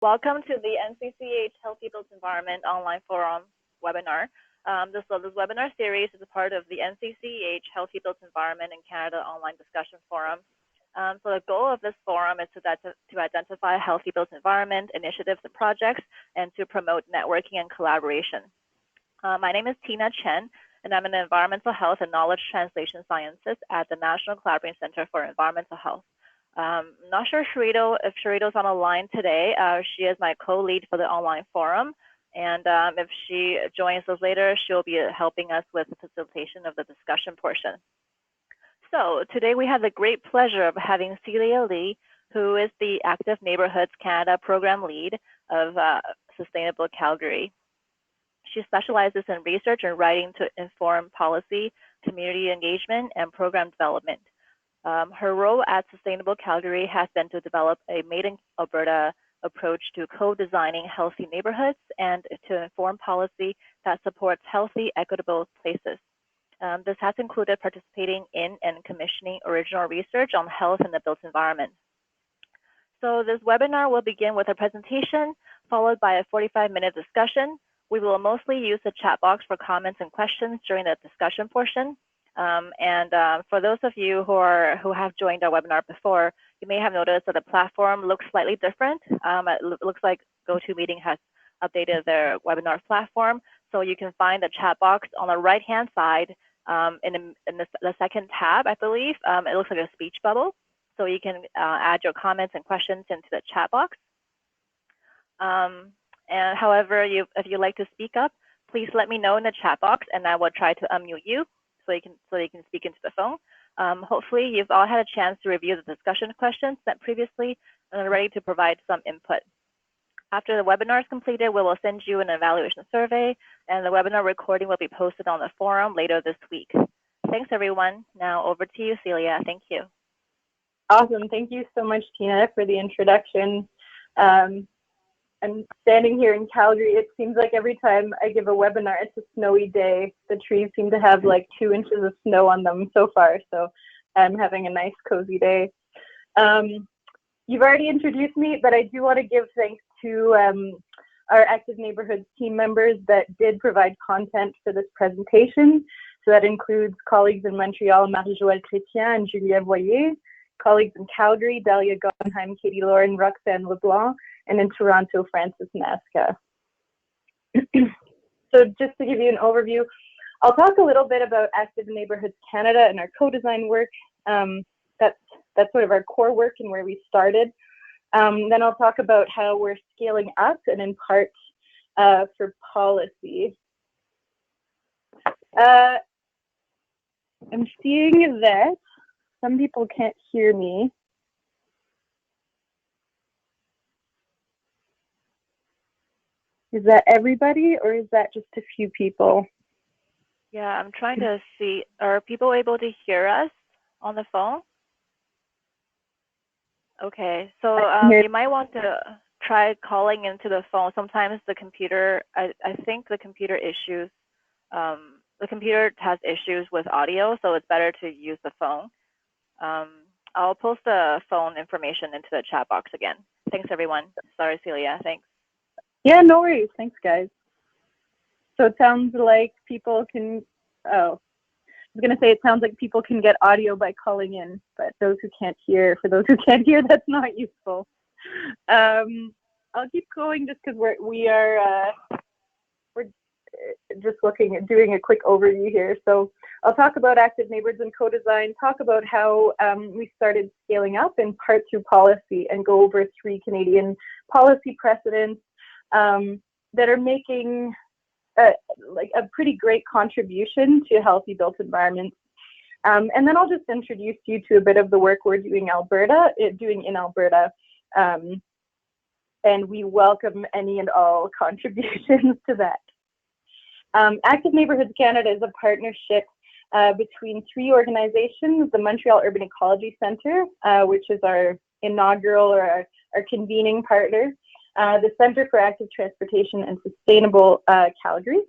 Welcome to the NCCH Healthy Built Environment Online Forum webinar. This webinar series is a part of the NCCH Healthy Built Environment in Canada Online Discussion Forum. So the goal of this forum is to identify healthy built environment initiatives and projects and to promote networking and collaboration. My name is Tina Chen, and I'm an environmental health and knowledge translation scientist at the National Collaborating Center for Environmental Health. Not sure if Sharito's on the line today. She is my co-lead for the online forum, and if she joins us later, she'll be helping us with the facilitation of the discussion portion. So today we have the great pleasure of having Celia Lee, who is the Active Neighbourhoods Canada program lead of Sustainable Calgary. She specializes in research and writing to inform policy, community engagement, and program development. Her role at Sustainable Calgary has been to develop a Made in Alberta approach to co-designing healthy neighborhoods and to inform policy that supports healthy, equitable places. This has included participating in and commissioning original research on health in the built environment. So this webinar will begin with a presentation, followed by a 45-minute discussion. We will mostly use the chat box for comments and questions during the discussion portion. For those of you who have joined our webinar before, you may have noticed that the platform looks slightly different. It looks like Gotomeeting has updated their webinar platform. So you can find the chat box on the right-hand side in the second tab, I believe. It looks like a speech bubble. So you can add your comments and questions into the chat box. And however, if you'd like to speak up, please let me know in the chat box, and I will try to unmute you so you can speak into the phone. Hopefully, you've all had a chance to review the discussion questions sent previously and are ready to provide some input. After the webinar is completed, we will send you an evaluation survey, and the webinar recording will be posted on the forum later this week. Thanks, everyone. Now over to you, Celia. Thank you. Awesome. Thank you so much, Tina, for the introduction. I'm standing here in Calgary. It seems like every time I give a webinar, it's a snowy day. The trees seem to have like 2 inches of snow on them so far, so I'm having a nice, cozy day. You've already introduced me, but I do want to give thanks to our Active Neighbourhoods team members that did provide content for this presentation. So that includes colleagues in Montreal, Marie-Joëlle Chrétien and Julia Voyer, colleagues in Calgary, Dalia Gottenheim, Katie Lauren, Roxanne LeBlanc, and in Toronto, Francis Nasca. So just to give you an overview, I'll talk a little bit about Active Neighbourhoods Canada and our co-design work. That's sort of our core work and where we started. Then I'll talk about how we're scaling up and in part for policy. I'm seeing that some people can't hear me. Is that everybody, or is that just a few people? Yeah, I'm trying to see. Are people able to hear us on the phone? Okay, so you might want to try calling into the phone. Sometimes the computer, I think the computer has issues with audio, so it's better to use the phone. I'll post the phone information into the chat box again. Thanks, everyone. Sorry, Celia. Thanks. Yeah, no worries. Thanks, guys. So it sounds like people can, I was going to say it sounds like people can get audio by calling in, but for those who can't hear, that's not useful. I'll keep going just because we're just looking at doing a quick overview here. So I'll talk about Active Neighbourhoods and co-design, talk about how we started scaling up in part through policy, and go over 3 Canadian policy precedents that are making like a pretty great contribution to healthy built environments. And then I'll just introduce you to a bit of the work we're doing in Alberta. And we welcome any and all contributions to that. Active Neighbourhoods Canada is a partnership between 3 organizations: the Montreal Urban Ecology Centre, which is our inaugural or our convening partner, the Centre for Active Transportation and Sustainable Calgary.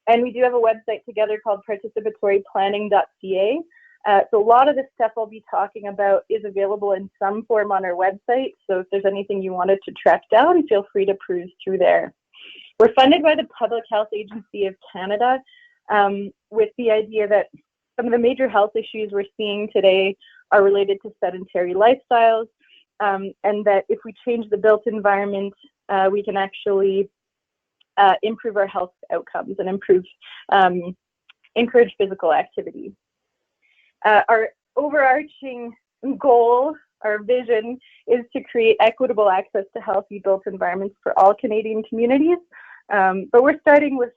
And we do have a website together called participatoryplanning.ca, So a lot of the stuff I'll be talking about is available in some form on our website. So if there's anything you wanted to track down, feel free to peruse through there. We're funded by the Public Health Agency of Canada with the idea that some of the major health issues we're seeing today are related to sedentary lifestyles, and that if we change the built environment, we can actually improve our health outcomes and encourage physical activity. Our overarching goal, our vision, is to create equitable access to healthy built environments for all Canadian communities. But we're starting with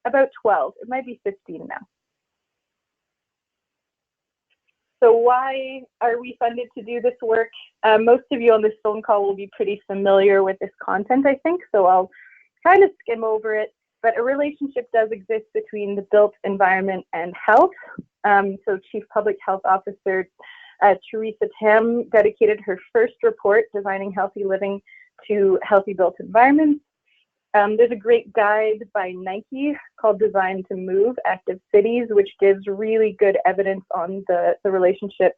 about 12. It might be 15 now. So why are we funded to do this work? Most of you on this phone call will be pretty familiar with this content, I think, so I'll kind of skim over it. But a relationship does exist between the built environment and health. So Chief Public Health Officer Teresa Tam dedicated her first report, Designing Healthy Living, to healthy built environments. There's a great guide by Nike called Design to Move, Active Cities, which gives really good evidence on the relationship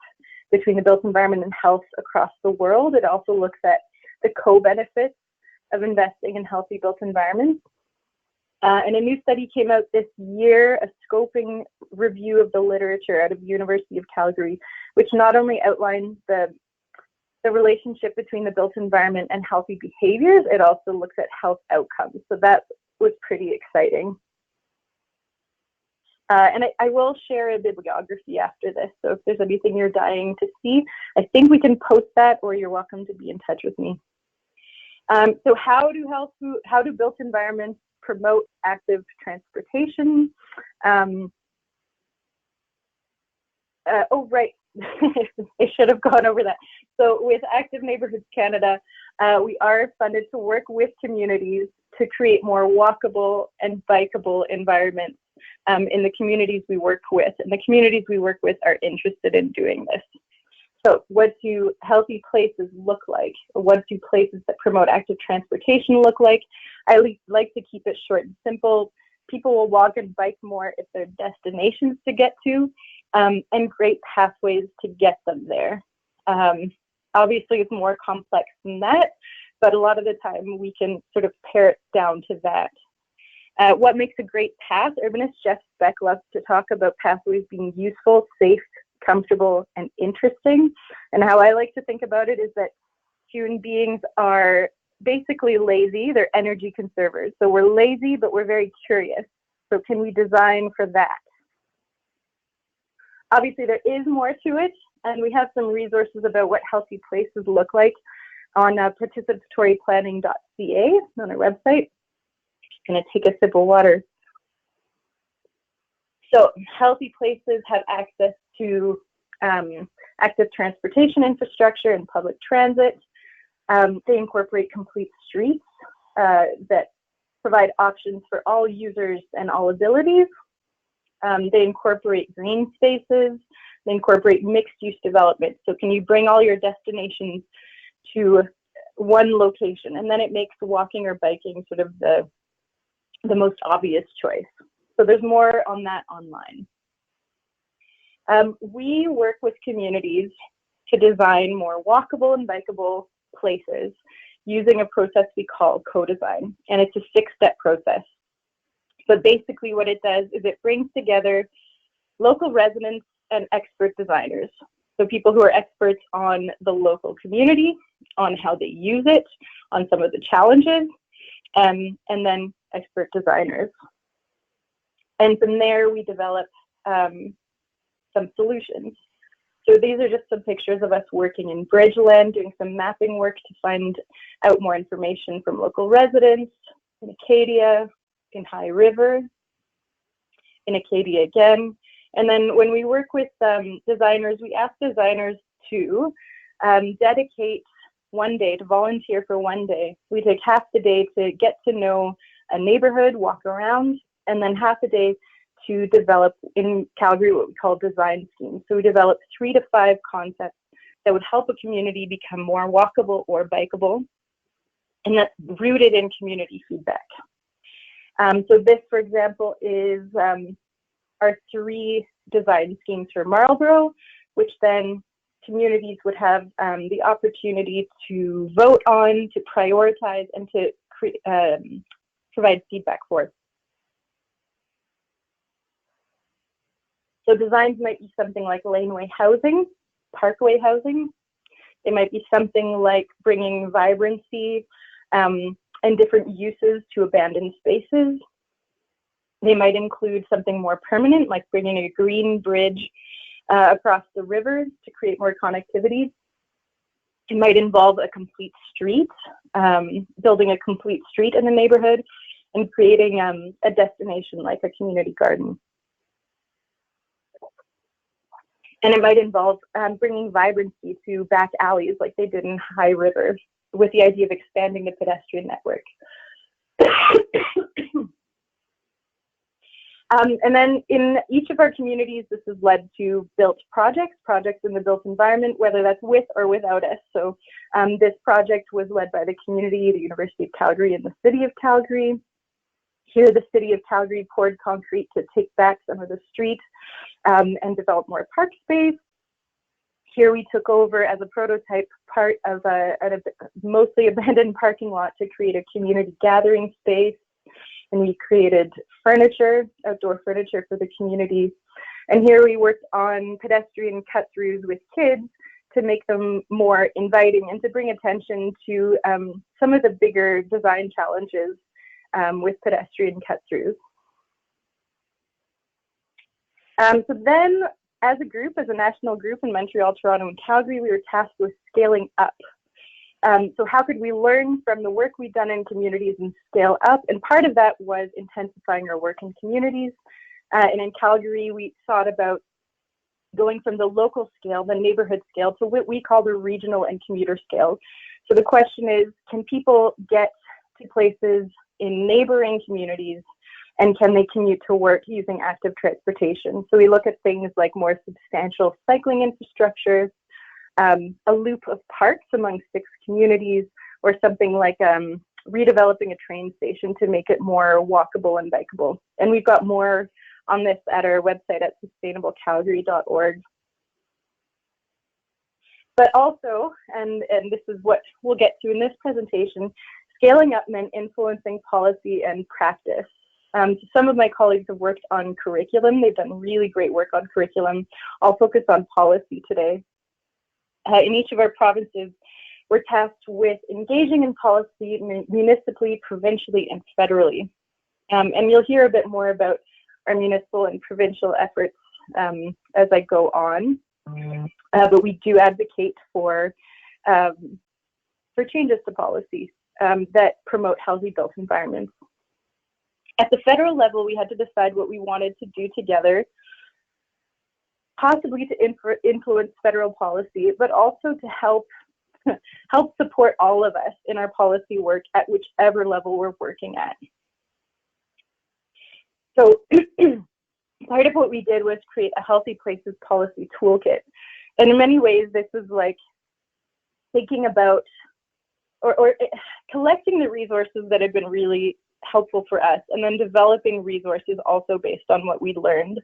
between the built environment and health across the world. It also looks at the co-benefits of investing in healthy built environments. And a new study came out this year, a scoping review of the literature out of the University of Calgary, which not only outlines the relationship between the built environment and healthy behaviors, it also looks at health outcomes. So that was pretty exciting. And I will share a bibliography after this. So if there's anything you're dying to see, I think we can post that, or you're welcome to be in touch with me. So how do built environments promote active transportation? Oh, right. I should have gone over that. So with Active Neighbourhoods Canada, we are funded to work with communities to create more walkable and bikeable environments in the communities we work with. And the communities we work with are interested in doing this. So what do healthy places look like? What do places that promote active transportation look like? I like to keep it short and simple. People will walk and bike more if they're destinations to get to, and great pathways to get them there. Obviously, it's more complex than that, but a lot of the time we can sort of pare it down to that. What makes a great path? Urbanist Jeff Speck loves to talk about pathways being useful, safe, comfortable, and interesting. And how I like to think about it is that human beings are basically lazy. They're energy conservers. So we're lazy, but we're very curious. So can we design for that? Obviously, there is more to it, and we have some resources about what healthy places look like on participatoryplanning.ca on our website. Just going to take a sip of water. So healthy places have access to active transportation infrastructure and public transit. They incorporate complete streets that provide options for all users and all abilities. They incorporate green spaces. They incorporate mixed-use development. So can you bring all your destinations to one location? And then it makes walking or biking sort of the most obvious choice. So there's more on that online. We work with communities to design more walkable and bikeable places using a process we call co-design, and it's a 6-step process. But basically what it does is it brings together local residents and expert designers. So people who are experts on the local community, on how they use it, on some of the challenges, and then expert designers. And from there, we develop some solutions. So these are just some pictures of us working in Bridgeland, doing some mapping work to find out more information from local residents, in Acadia, in High River, in Acadia again. And then when we work with designers, we ask designers to dedicate one day, to volunteer for one day. We take half the day to get to know a neighborhood, walk around, and then half a day to develop in Calgary what we call design schemes. So we develop 3 to 5 concepts that would help a community become more walkable or bikeable, and that's rooted in community feedback. So this, for example, is our 3 design schemes for Marlborough, which then communities would have the opportunity to vote on, to prioritize, and to provide feedback for. So designs might be something like laneway housing, parkway housing. They might be something like bringing vibrancy and different uses to abandoned spaces. They might include something more permanent, like bringing a green bridge across the river to create more connectivity. It might involve a complete street, building a complete street in the neighborhood and creating a destination like a community garden. And it might involve bringing vibrancy to back alleys like they did in High River, with the idea of expanding the pedestrian network. And then in each of our communities, this has led to built projects in the built environment, whether that's with or without us. So this project was led by the community, the University of Calgary, and the City of Calgary. Here, the City of Calgary poured concrete to take back some of the street and develop more park space. Here, we took over as a prototype part of a mostly abandoned parking lot to create a community gathering space. And we created furniture, outdoor furniture for the community. And here we worked on pedestrian cut-throughs with kids to make them more inviting and to bring attention to some of the bigger design challenges with pedestrian cut-throughs. So then, as a group, as a national group in Montreal, Toronto, and Calgary, we were tasked with scaling up. So how could we learn from the work we've done in communities and scale up? And part of that was intensifying our work in communities. And in Calgary, we thought about going from the local scale, the neighborhood scale, to what we call the regional and commuter scale. So the question is, can people get to places in neighboring communities, and can they commute to work using active transportation? So we look at things like more substantial cycling infrastructure, a loop of parks among 6 communities, or something like redeveloping a train station to make it more walkable and bikeable. And we've got more on this at our website at sustainablecalgary.org. But also, and this is what we'll get to in this presentation, scaling up meant influencing policy and practice. Some of my colleagues have worked on curriculum. They've done really great work on curriculum. I'll focus on policy today. In each of our provinces, we're tasked with engaging in policy municipally, provincially, and federally. And you'll hear a bit more about our municipal and provincial efforts as I go on. But we do advocate for changes to policy that promote healthy built environments. At the federal level, we had to decide what we wanted to do together, possibly to influence federal policy, but also to help support all of us in our policy work at whichever level we're working at. So part of what we did was create a Healthy Places Policy Toolkit. And in many ways, this is like thinking about or collecting the resources that have been really helpful for us, and then developing resources also based on what we learned.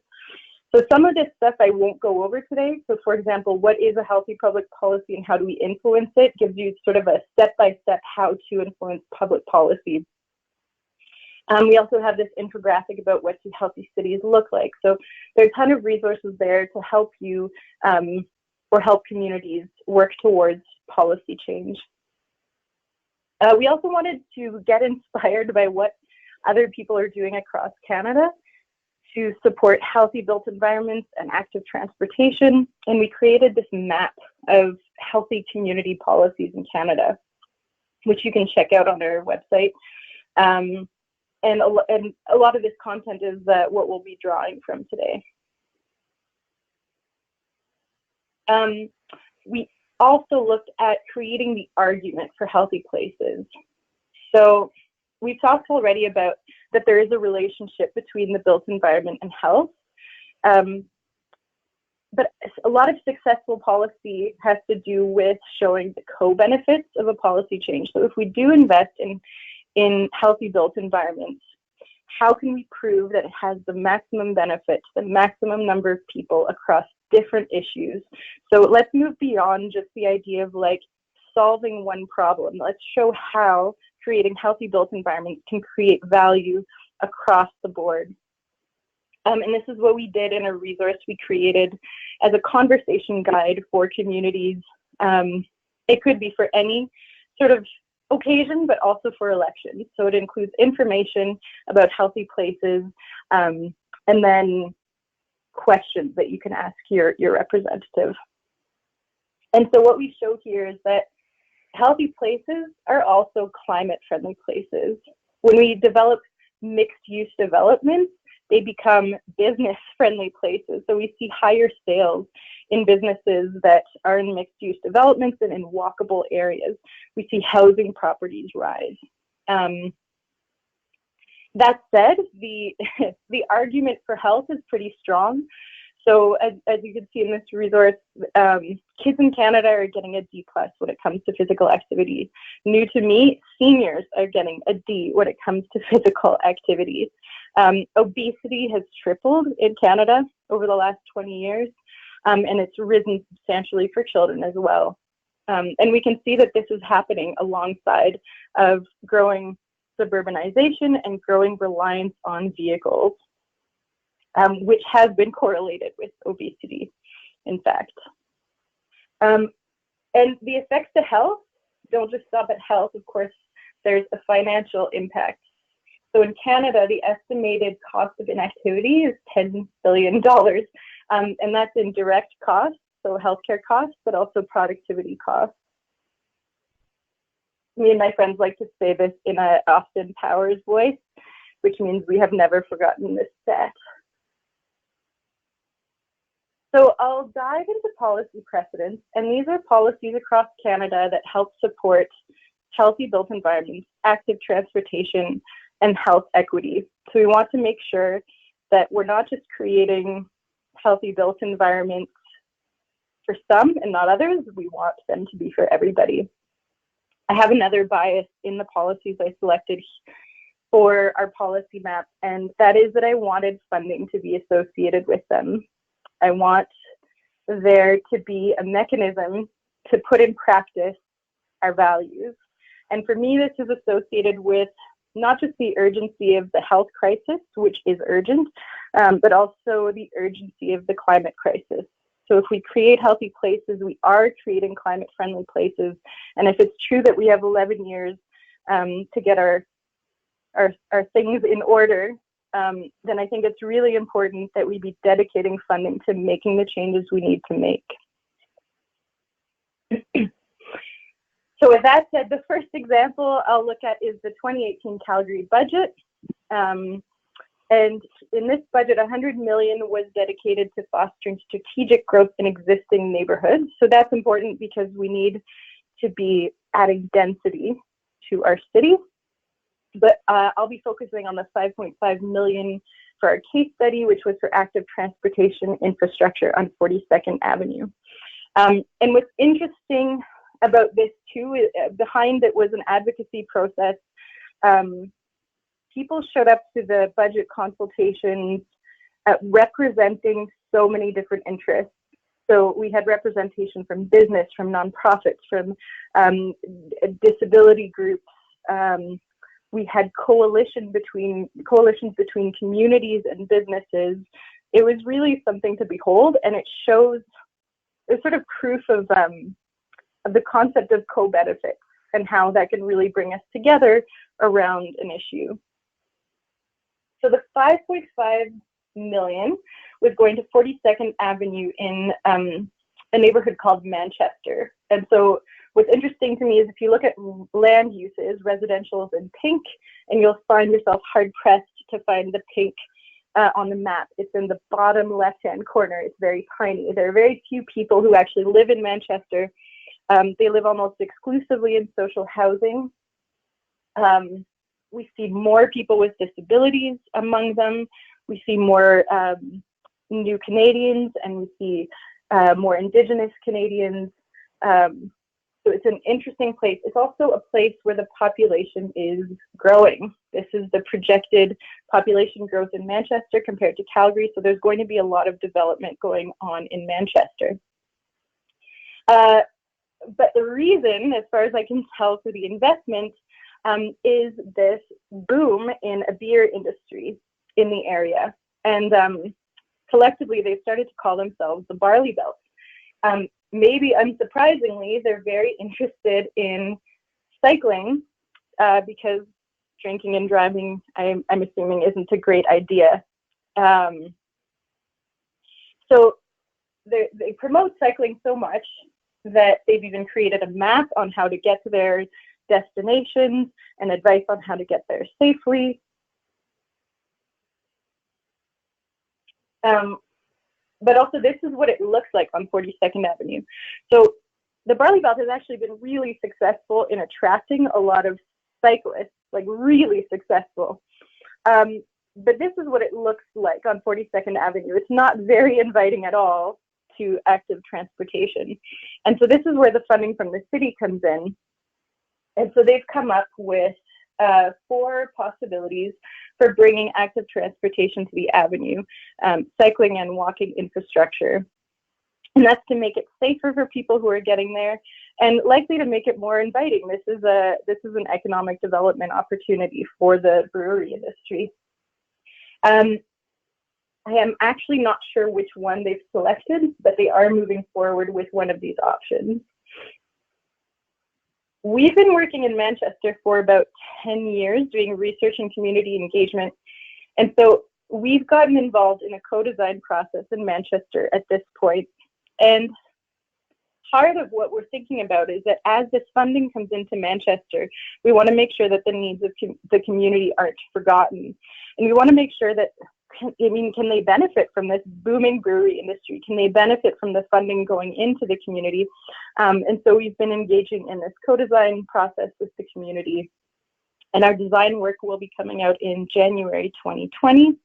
So some of this stuff I won't go over today. So for example, what is a healthy public policy and how do we influence it gives you sort of a step-by-step how to influence public policy. We also have this infographic about what do healthy cities look like. So there's a ton of resources there to help you or help communities work towards policy change. We also wanted to get inspired by what other people are doing across Canada to support healthy built environments and active transportation. And we created this map of healthy community policies in Canada, which you can check out on our website. And a lot of this content is what we'll be drawing from today. We also looked at creating the argument for healthy places. So we've talked already about that there is a relationship between the built environment and health. But a lot of successful policy has to do with showing the co-benefits of a policy change. So if we do invest in healthy built environments, how can we prove that it has the maximum benefit to the maximum number of people across different issues? So let's move beyond just the idea of like solving one problem. Let's show how creating healthy built environments can create value across the board. And this is what we did in a resource we created as a conversation guide for communities. It could be for any sort of occasion, but also for elections. So it includes information about healthy places, and then questions that you can ask your representative. And so what we show here is that healthy places are also climate-friendly places. When we develop mixed-use developments, they become business-friendly places. So we see higher sales in businesses that are in mixed-use developments and in walkable areas. We see housing properties rise. That said, the argument for health is pretty strong. So as you can see in this resource, kids in Canada are getting a D+ when it comes to physical activity. New to me, seniors are getting a D when it comes to physical activity. Obesity has tripled in Canada over the last 20 years, and it's risen substantially for children as well. And we can see that this is happening alongside of growing suburbanization and growing reliance on vehicles, which has been correlated with obesity, in fact. And the effects to health don't just stop at health. Of course, there's a financial impact. So in Canada, the estimated cost of inactivity is $10 billion. And that's in direct costs, so healthcare costs, but also productivity costs. Me and my friends like to say this in a Austin Powers voice, which means we have never forgotten this stat. So I'll dive into policy precedents, and these are policies across Canada that help support healthy built environments, active transportation, and health equity. So we want to make sure that we're not just creating healthy built environments for some and not others. We want them to be for everybody. I have another bias in the policies I selected for our policy map, and that is that I wanted funding to be associated with them. I want there to be a mechanism to put in practice our values. And for me, this is associated with not just the urgency of the health crisis, which is urgent, but also the urgency of the climate crisis. So if we create healthy places, we are creating climate-friendly places. And if it's true that we have 11 years to get our things in order, then I think it's really important that we be dedicating funding to making the changes we need to make. So with that said, the first example I'll look at is the 2018 Calgary Budget. And in this budget, $100 million was dedicated to fostering strategic growth in existing neighborhoods. So that's important because we need to be adding density to our city. But I'll be focusing on the $5.5 million for our case study, which was for active transportation infrastructure on 42nd Avenue. And what's interesting about this too, behind it was an advocacy process. People showed up to the budget consultations representing so many different interests. So we had representation from business, from nonprofits, from disability groups. We had coalitions between communities and businesses. It was really something to behold, and it shows it's sort of proof of the concept of co-benefit and how that can really bring us together around an issue. So the $5.5 million was going to 42nd Avenue in a neighborhood called Manchester. And so what's interesting to me is if you look at land uses, residential is in pink, and you'll find yourself hard-pressed to find the pink on the map. It's in the bottom left-hand corner. It's very tiny. There are very few people who actually live in Manchester. They live almost exclusively in social housing. We see more people with disabilities among them. We see more new Canadians, and we see more Indigenous Canadians. So it's an interesting place. It's also a place where the population is growing. This is the projected population growth in Manchester compared to Calgary. So there's going to be a lot of development going on in Manchester. But the reason, as far as I can tell, for the investment is this boom in a beer industry in the area. And collectively, they've started to call themselves the Barley Belts. Maybe unsurprisingly, they're very interested in cycling because drinking and driving, I'm assuming, isn't a great idea. So they promote cycling so much that they've even created a map on how to get to their destinations and advice on how to get there safely. But also, this is what it looks like on 42nd Avenue. So the Barley Belt has actually been really successful in attracting a lot of cyclists, like really successful. But this is what it looks like on 42nd Avenue. It's not very inviting at all to active transportation. And so this is where the funding from the city comes in. And so they've come up with 4 possibilities for bringing active transportation to the avenue, cycling and walking infrastructure. And that's to make it safer for people who are getting there and likely to make it more inviting. This is an economic development opportunity for the brewery industry. I am actually not sure which one they've selected, but they are moving forward with one of these options. We've been working in Manchester for about 10 years doing research and community engagement. And so we've gotten involved in a co-design process in Manchester at this point. And part of what we're thinking about is that as this funding comes into Manchester, we want to make sure that the needs of the community aren't forgotten. And we want to make sure that, can they benefit from this booming brewery industry? Can they benefit from the funding going into the community? And so we've been engaging in this co-design process with the community. And our design work will be coming out in January 2020.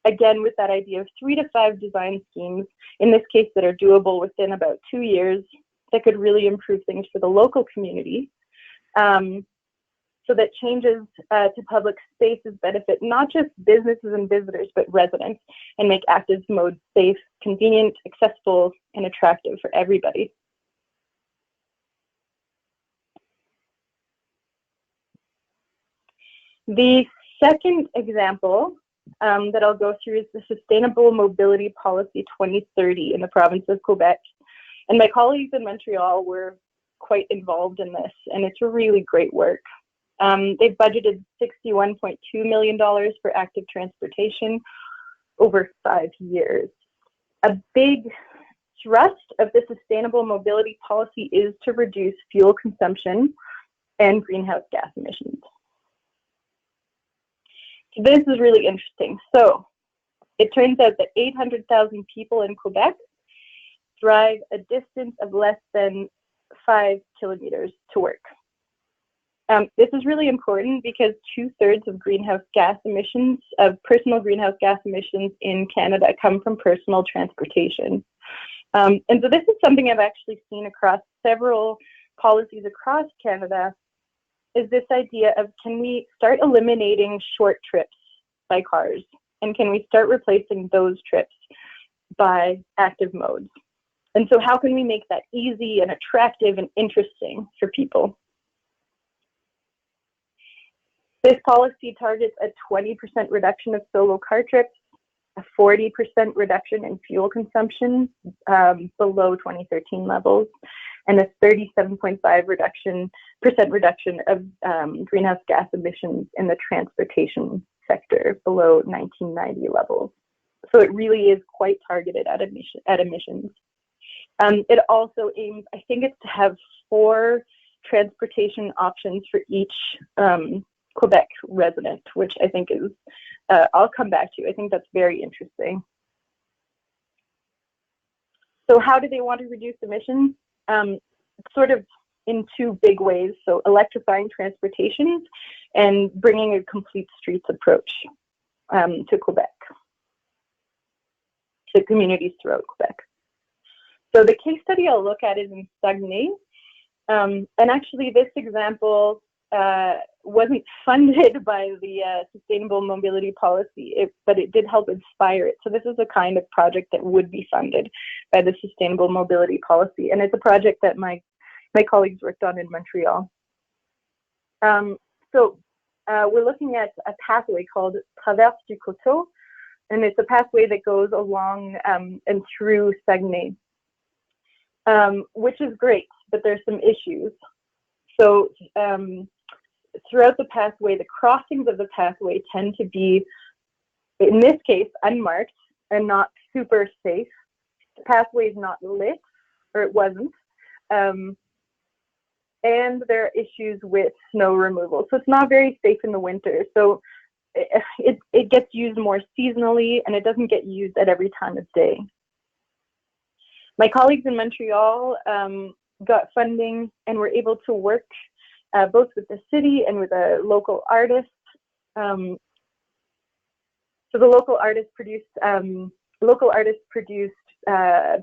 Again, with that idea of 3 to 5 design schemes, in this case that are doable within about 2 years, that could really improve things for the local community. So that changes to public spaces benefit not just businesses and visitors, but residents, and make active modes safe, convenient, accessible, and attractive for everybody. The second example that I'll go through is the Sustainable Mobility Policy 2030 in the province of Quebec. And my colleagues in Montreal were quite involved in this, and it's really great work. They've budgeted $61.2 million for active transportation over 5 years. A big thrust of the Sustainable Mobility Policy is to reduce fuel consumption and greenhouse gas emissions. So this is really interesting. So it turns out that 800,000 people in Quebec drive a distance of less than 5 kilometers to work. This is really important because 2/3 of greenhouse gas emissions, of personal greenhouse gas emissions in Canada, come from personal transportation. And so this is something I've actually seen across several policies across Canada, is this idea of, can we start eliminating short trips by cars? And can we start replacing those trips by active modes? And so how can we make that easy and attractive and interesting for people? This policy targets a 20% reduction of solo car trips, a 40% reduction in fuel consumption below 2013 levels, and a 37.5% reduction of greenhouse gas emissions in the transportation sector below 1990 levels. So it really is quite targeted at emissions. It also aims, I think it's to have 4 transportation options for each Quebec resident, which I think is, I'll come back to. I think that's very interesting. So how do they want to reduce emissions? Sort of in 2 big ways. So electrifying transportation and bringing a complete streets approach to Quebec, to communities throughout Quebec. So the case study I'll look at is in Saguenay. And actually this example wasn't funded by the Sustainable Mobility Policy, but it did help inspire it. So this is the kind of project that would be funded by the Sustainable Mobility Policy. And it's a project that my colleagues worked on in Montreal. We're looking at a pathway called Traverse du Coteau, and it's a pathway that goes along and through Saguenay, which is great, but there's some issues. So throughout the pathway, the crossings of the pathway tend to be, in this case, unmarked and not super safe. The pathway is not lit, or it wasn't. And there are issues with snow removal. So it's not very safe in the winter. So it gets used more seasonally, and it doesn't get used at every time of day. My colleagues in Montreal got funding and were able to work both with the city and with a local artist. So the local artist produced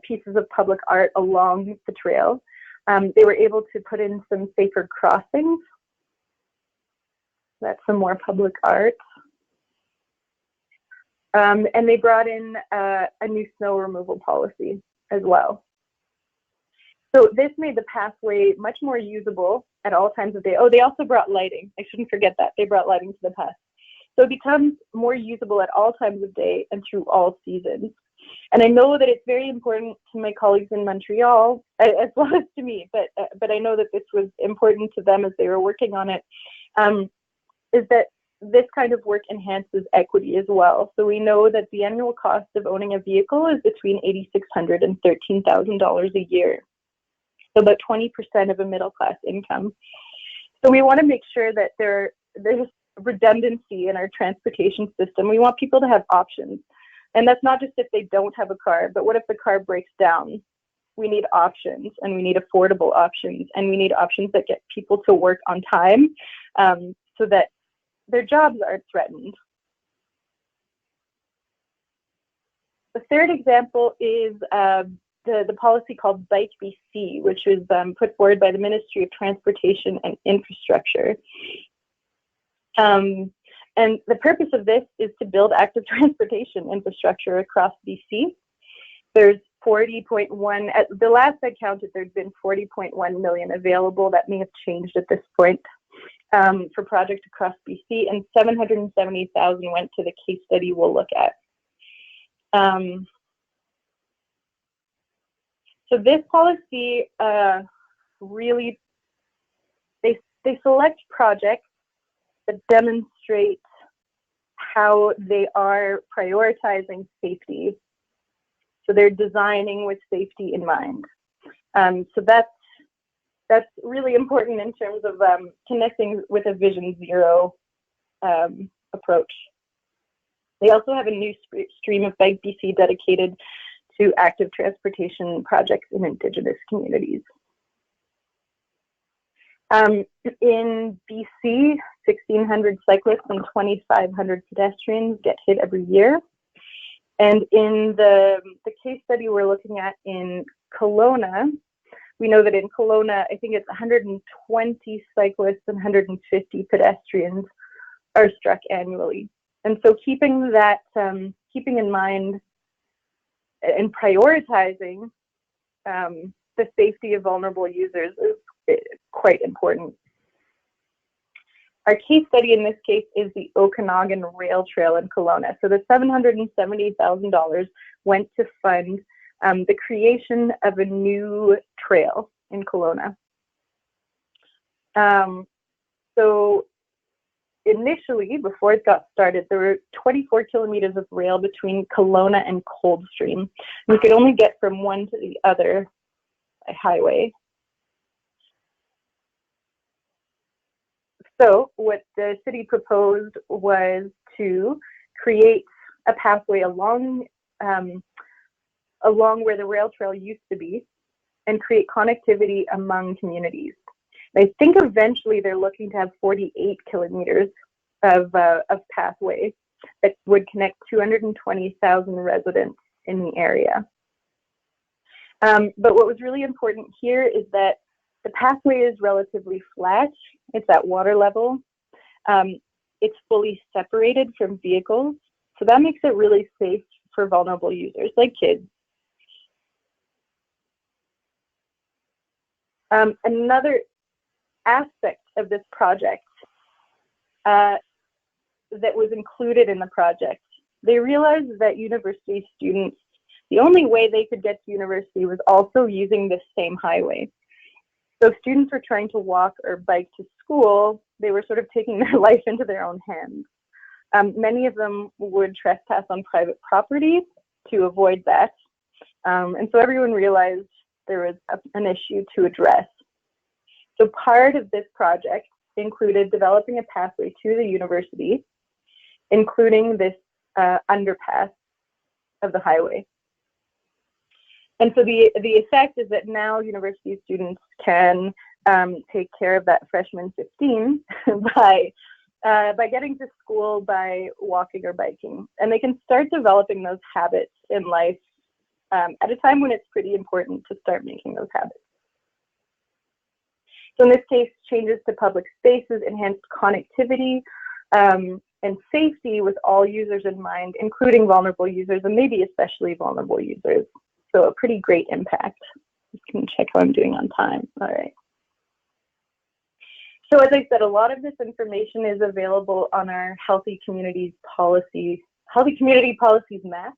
pieces of public art along the trail. They were able to put in some safer crossings. That's some more public art. And they brought in a new snow removal policy as well. So this made the pathway much more usable at all times of day. Oh, they also brought lighting. I shouldn't forget that. They brought lighting to the path. So it becomes more usable at all times of day and through all seasons. And I know that it's very important to my colleagues in Montreal, as well as to me, but I know that this was important to them as they were working on it, is that this kind of work enhances equity as well. So we know that the annual cost of owning a vehicle is between $8,600 and $13,000 a year. So about 20% of a middle class income. So we want to make sure that there's redundancy in our transportation system. We want people to have options. And that's not just if they don't have a car, but what if the car breaks down? We need options, and we need affordable options, and we need options that get people to work on time so that their jobs aren't threatened. The third example is the policy called Bike BC, which was put forward by the Ministry of Transportation and Infrastructure. And the purpose of this is to build active transportation infrastructure across BC. There's 40.1, at the last I counted, there'd been 40.1 million available. That may have changed at this point for projects across BC, and 770,000 went to the case study we'll look at. So this policy really, they select projects that demonstrate how they are prioritizing safety. So they're designing with safety in mind. So that's really important in terms of connecting with a Vision Zero approach. They also have a new stream of Bike BC dedicated to active transportation projects in Indigenous communities. In BC, 1,600 cyclists and 2,500 pedestrians get hit every year. And in the case study we're looking at in Kelowna, we know that in Kelowna, I think it's 120 cyclists and 150 pedestrians are struck annually. And so keeping in mind and prioritizing the safety of vulnerable users is quite important. Our case study in this case is the Okanagan Rail Trail in Kelowna. So the $770,000 went to fund the creation of a new trail in Kelowna. So initially, before it got started, there were 24 kilometers of rail between Kelowna and Coldstream. We could only get from one to the other by highway. So what the city proposed was to create a pathway along where the rail trail used to be and create connectivity among communities. I think eventually they're looking to have 48 kilometers of pathway that would connect 220,000 residents in the area. But what was really important here is that the pathway is relatively flat. It's at water level. It's fully separated from vehicles. So that makes it really safe for vulnerable users like kids. Another aspect of this project that was included in the project, they realized that university students, the only way they could get to university was also using this same highway. So if students were trying to walk or bike to school, they were sort of taking their life into their own hands. Many of them would trespass on private property to avoid that. And so everyone realized there was an issue to address. So part of this project included developing a pathway to the university, including this underpass of the highway. And so the effect is that now university students can take care of that freshman 15 by getting to school by walking or biking. And they can start developing those habits in life at a time when it's pretty important to start making those habits. So in this case, changes to public spaces, enhanced connectivity, and safety with all users in mind, including vulnerable users and maybe especially vulnerable users. So a pretty great impact. Just can check how I'm doing on time. All right. So as I said, a lot of this information is available on our Healthy Community Policies map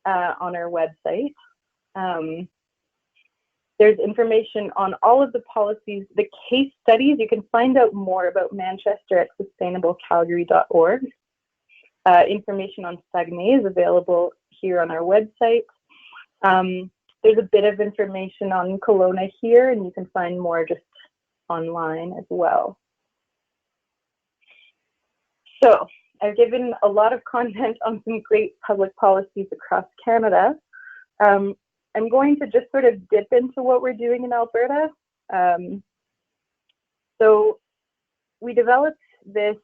on our website. There's information on all of the policies, the case studies. You can find out more about Manchester at sustainablecalgary.org. Information on Saguenay is available here on our website. There's a bit of information on Kelowna here, and you can find more just online as well. So I've given a lot of content on some great public policies across Canada. I'm going to just sort of dip into what we're doing in Alberta. So we developed this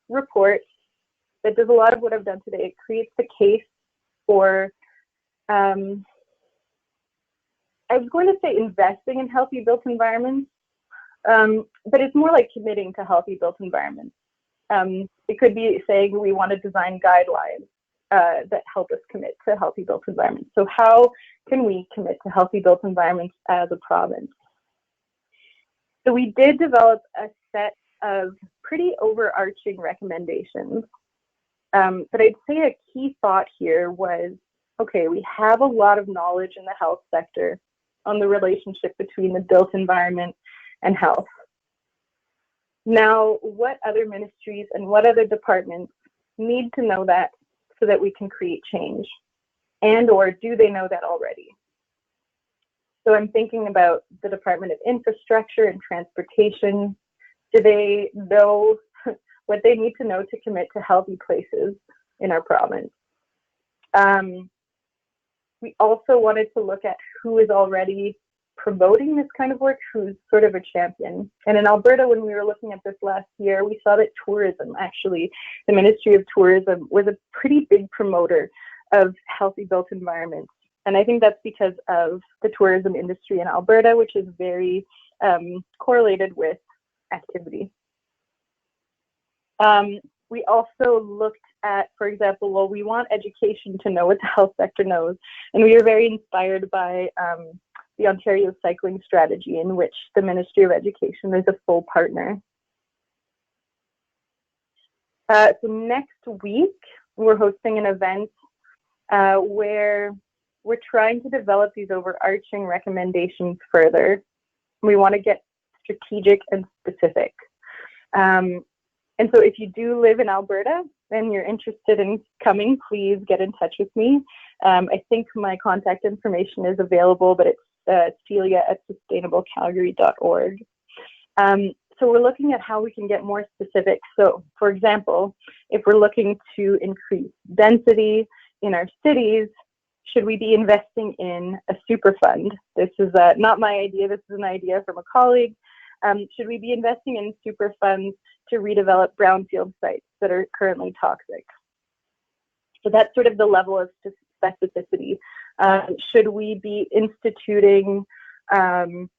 report that does a lot of what I've done today. It creates the case for, I was going to say investing in healthy built environments, but it's more like committing to healthy built environments. It could be saying we want to design guidelines that help us commit to healthy built environments. So how can we commit to healthy built environments as a province? So we did develop a set of pretty overarching recommendations. But I'd say a key thought here was, okay, we have a lot of knowledge in the health sector on the relationship between the built environment and health. Now, what other ministries and what other departments need to know that so that we can create change? And or do they know that already? So I'm thinking about the Department of Infrastructure and Transportation. Do they know what they need to know to commit to healthy places in our province? We also wanted to look at who is already promoting this kind of work, who's sort of a champion. And in Alberta, when we were looking at this last year, we saw that tourism, actually, the Ministry of Tourism was a pretty big promoter of healthy built environments. And I think that's because of the tourism industry in Alberta, which is very correlated with activity. We also looked at, for example, well, we want education to know what the health sector knows. And we were very inspired by the Ontario Cycling Strategy, in which the Ministry of Education is a full partner. So next week, we're hosting an event where we're trying to develop these overarching recommendations further. We want to get strategic and specific. And so if you do live in Alberta and you're interested in coming, please get in touch with me. I think my contact information is available, but it's Celia at sustainablecalgary.org. So we're looking at how we can get more specific. So for example, if we're looking to increase density in our cities, should we be investing in a super fund? This is not my idea, this is an idea from a colleague. Should we be investing in super funds to redevelop brownfield sites that are currently toxic? So that's sort of the level of specificity Should we be instituting an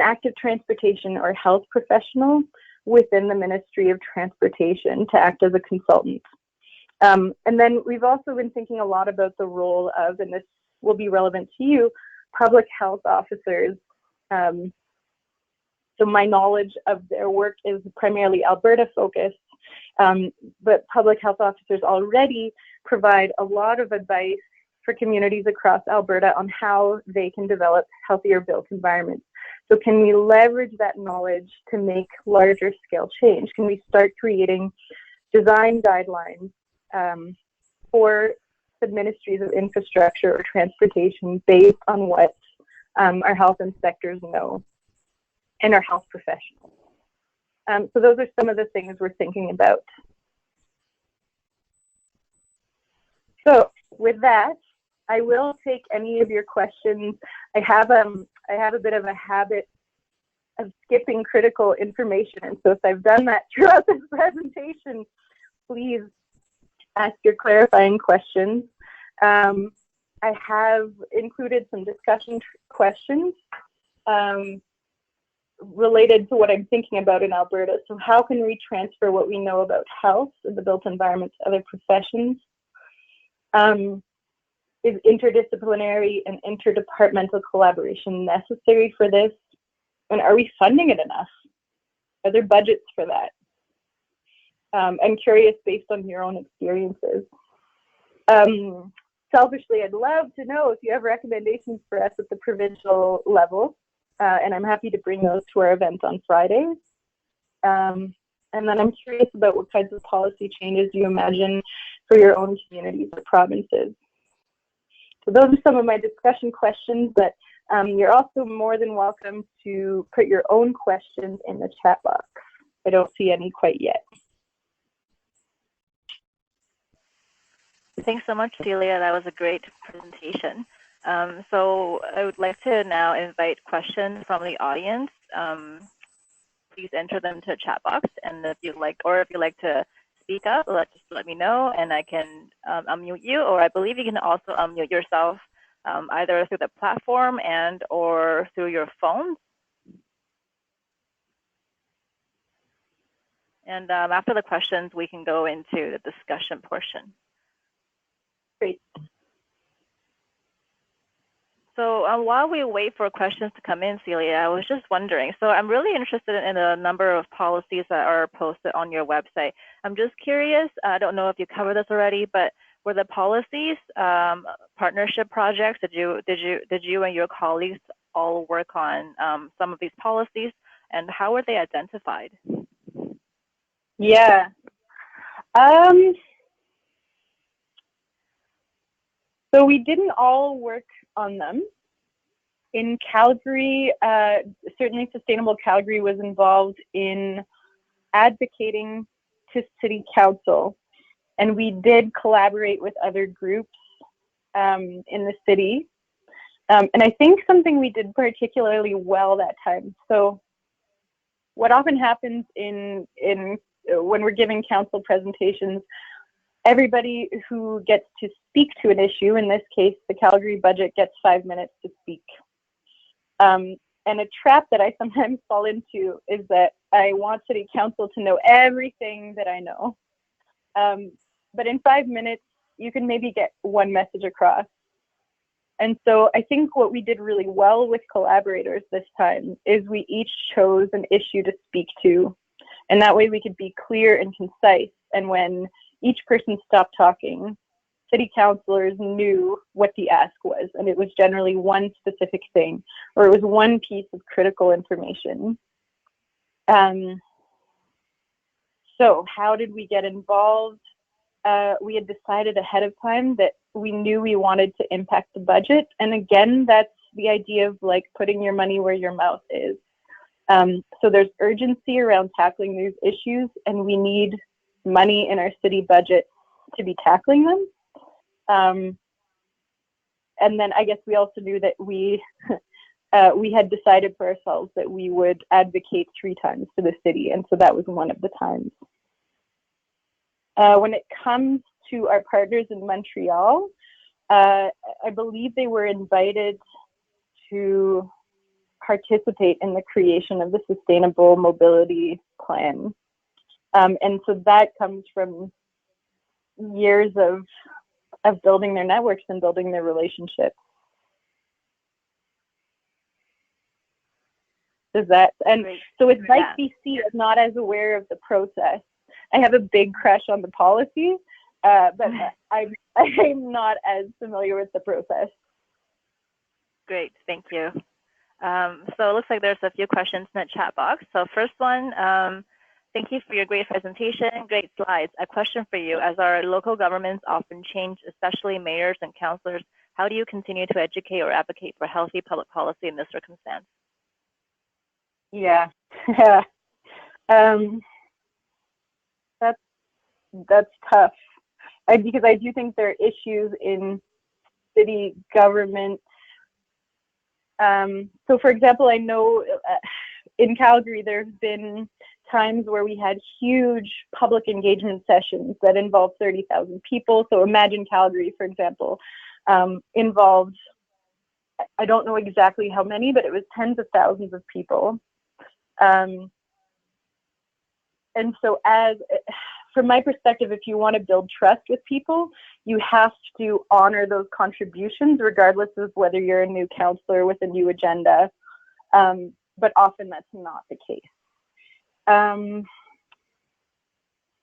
active transportation or health professional within the Ministry of Transportation to act as a consultant? And then we've also been thinking a lot about the role of, and this will be relevant to you, public health officers. So my knowledge of their work is primarily Alberta focused, but public health officers already provide a lot of advice for communities across Alberta on how they can develop healthier built environments. So can we leverage that knowledge to make larger scale change? Can we start creating design guidelines for the ministries of infrastructure or transportation based on what our health inspectors know and our health professionals? So those are some of the things we're thinking about. So with that, I will take any of your questions. I have a bit of a habit of skipping critical information, and so if I've done that throughout this presentation, please ask your clarifying questions. I have included some discussion questions related to what I'm thinking about in Alberta. So how can we transfer what we know about health and the built environment to other professions? Is interdisciplinary and interdepartmental collaboration necessary for this? And are we funding it enough? Are there budgets for that? I'm curious based on your own experiences. Selfishly, I'd love to know if you have recommendations for us at the provincial level, and I'm happy to bring those to our event on Fridays. And then I'm curious about what kinds of policy changes you imagine for your own communities or provinces. So those are some of my discussion questions, but you're also more than welcome to put your own questions in the chat box. I don't see any quite yet. Thanks so much, Celia. That was a great presentation. So I would like to now invite questions from the audience. Please enter them to the chat box, and if you'd like, or if you'd like to speak up, just let me know, and I can unmute you, or I believe you can also unmute yourself either through the platform and or through your phone. And after the questions, we can go into the discussion portion. Great. So while we wait for questions to come in, Celia, I was just wondering, so I'm really interested in a number of policies that are posted on your website. I'm just curious, I don't know if you covered this already, but were the policies partnership projects? Did you and your colleagues all work on some of these policies, and how were they identified? Yeah. So we didn't all work on them. In Calgary, certainly Sustainable Calgary was involved in advocating to City Council, and we did collaborate with other groups in the city. And I think something we did particularly well that time. So what often happens in when we're giving council presentations, everybody who gets to speak to an issue, in this case, the Calgary Budget, gets 5 minutes to speak. And a trap that I sometimes fall into is that I want City Council to know everything that I know. But in 5 minutes, you can maybe get one message across. And so I think what we did really well with collaborators this time is we each chose an issue to speak to. And that way we could be clear and concise. And when each person stopped talking, city councilors knew what the ask was. And it was generally one specific thing, or it was one piece of critical information. So how did we get involved? We had decided ahead of time that we knew we wanted to impact the budget. And again, that's the idea of like putting your money where your mouth is. So there's urgency around tackling these issues, and we need money in our city budget to be tackling them. And then I guess we also knew that we had decided for ourselves that we would advocate 3 times to the city, and so that was one of the times. When it comes to our partners in Montreal, I believe they were invited to participate in the creation of the Sustainable Mobility Plan. And so that comes from years of building their networks and building their relationships. Does that, and Great. so it's like BC is not as aware of the process. I have a big crush on the policy, but I'm not as familiar with the process. Great, thank you. So it looks like there's a few questions in the chat box. So first one, thank you for your great presentation, great slides. A question for you, as our local governments often change, especially mayors and councillors, how do you continue to educate or advocate for healthy public policy in this circumstance? Yeah, that's tough. Because I do think there are issues in city government. So for example, I know in Calgary, there's been times where we had huge public engagement sessions that involved 30,000 people. So imagine Calgary, for example, involved, I don't know exactly how many, but it was tens of thousands of people. And so from my perspective, if you want to build trust with people, you have to honor those contributions, regardless of whether you're a new councillor with a new agenda. But often that's not the case.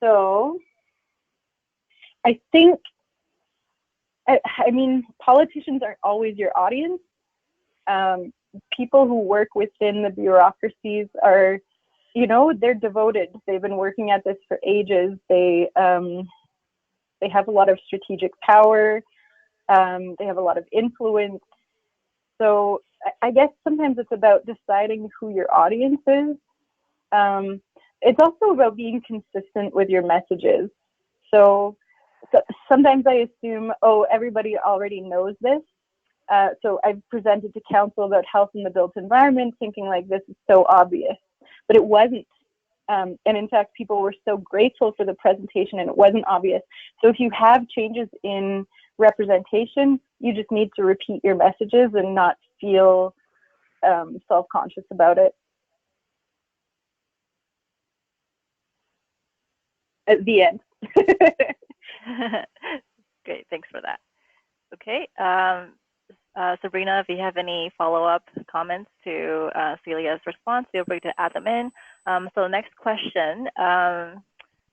So I think, I mean, politicians aren't always your audience. People who work within the bureaucracies are, you know, they're devoted. They've been working at this for ages. They have a lot of strategic power. They have a lot of influence. So I guess sometimes it's about deciding who your audience is. It's also about being consistent with your messages. So sometimes I assume, oh, everybody already knows this. So I've presented to council about health in the built environment, thinking like this is so obvious, but it wasn't. And in fact, people were so grateful for the presentation and it wasn't obvious. So if you have changes in representation, you just need to repeat your messages and not feel self-conscious about it. At the end. Great, thanks for that. Okay, Sabrina, if you have any follow-up comments to Celia's response, feel free to add them in. So the next question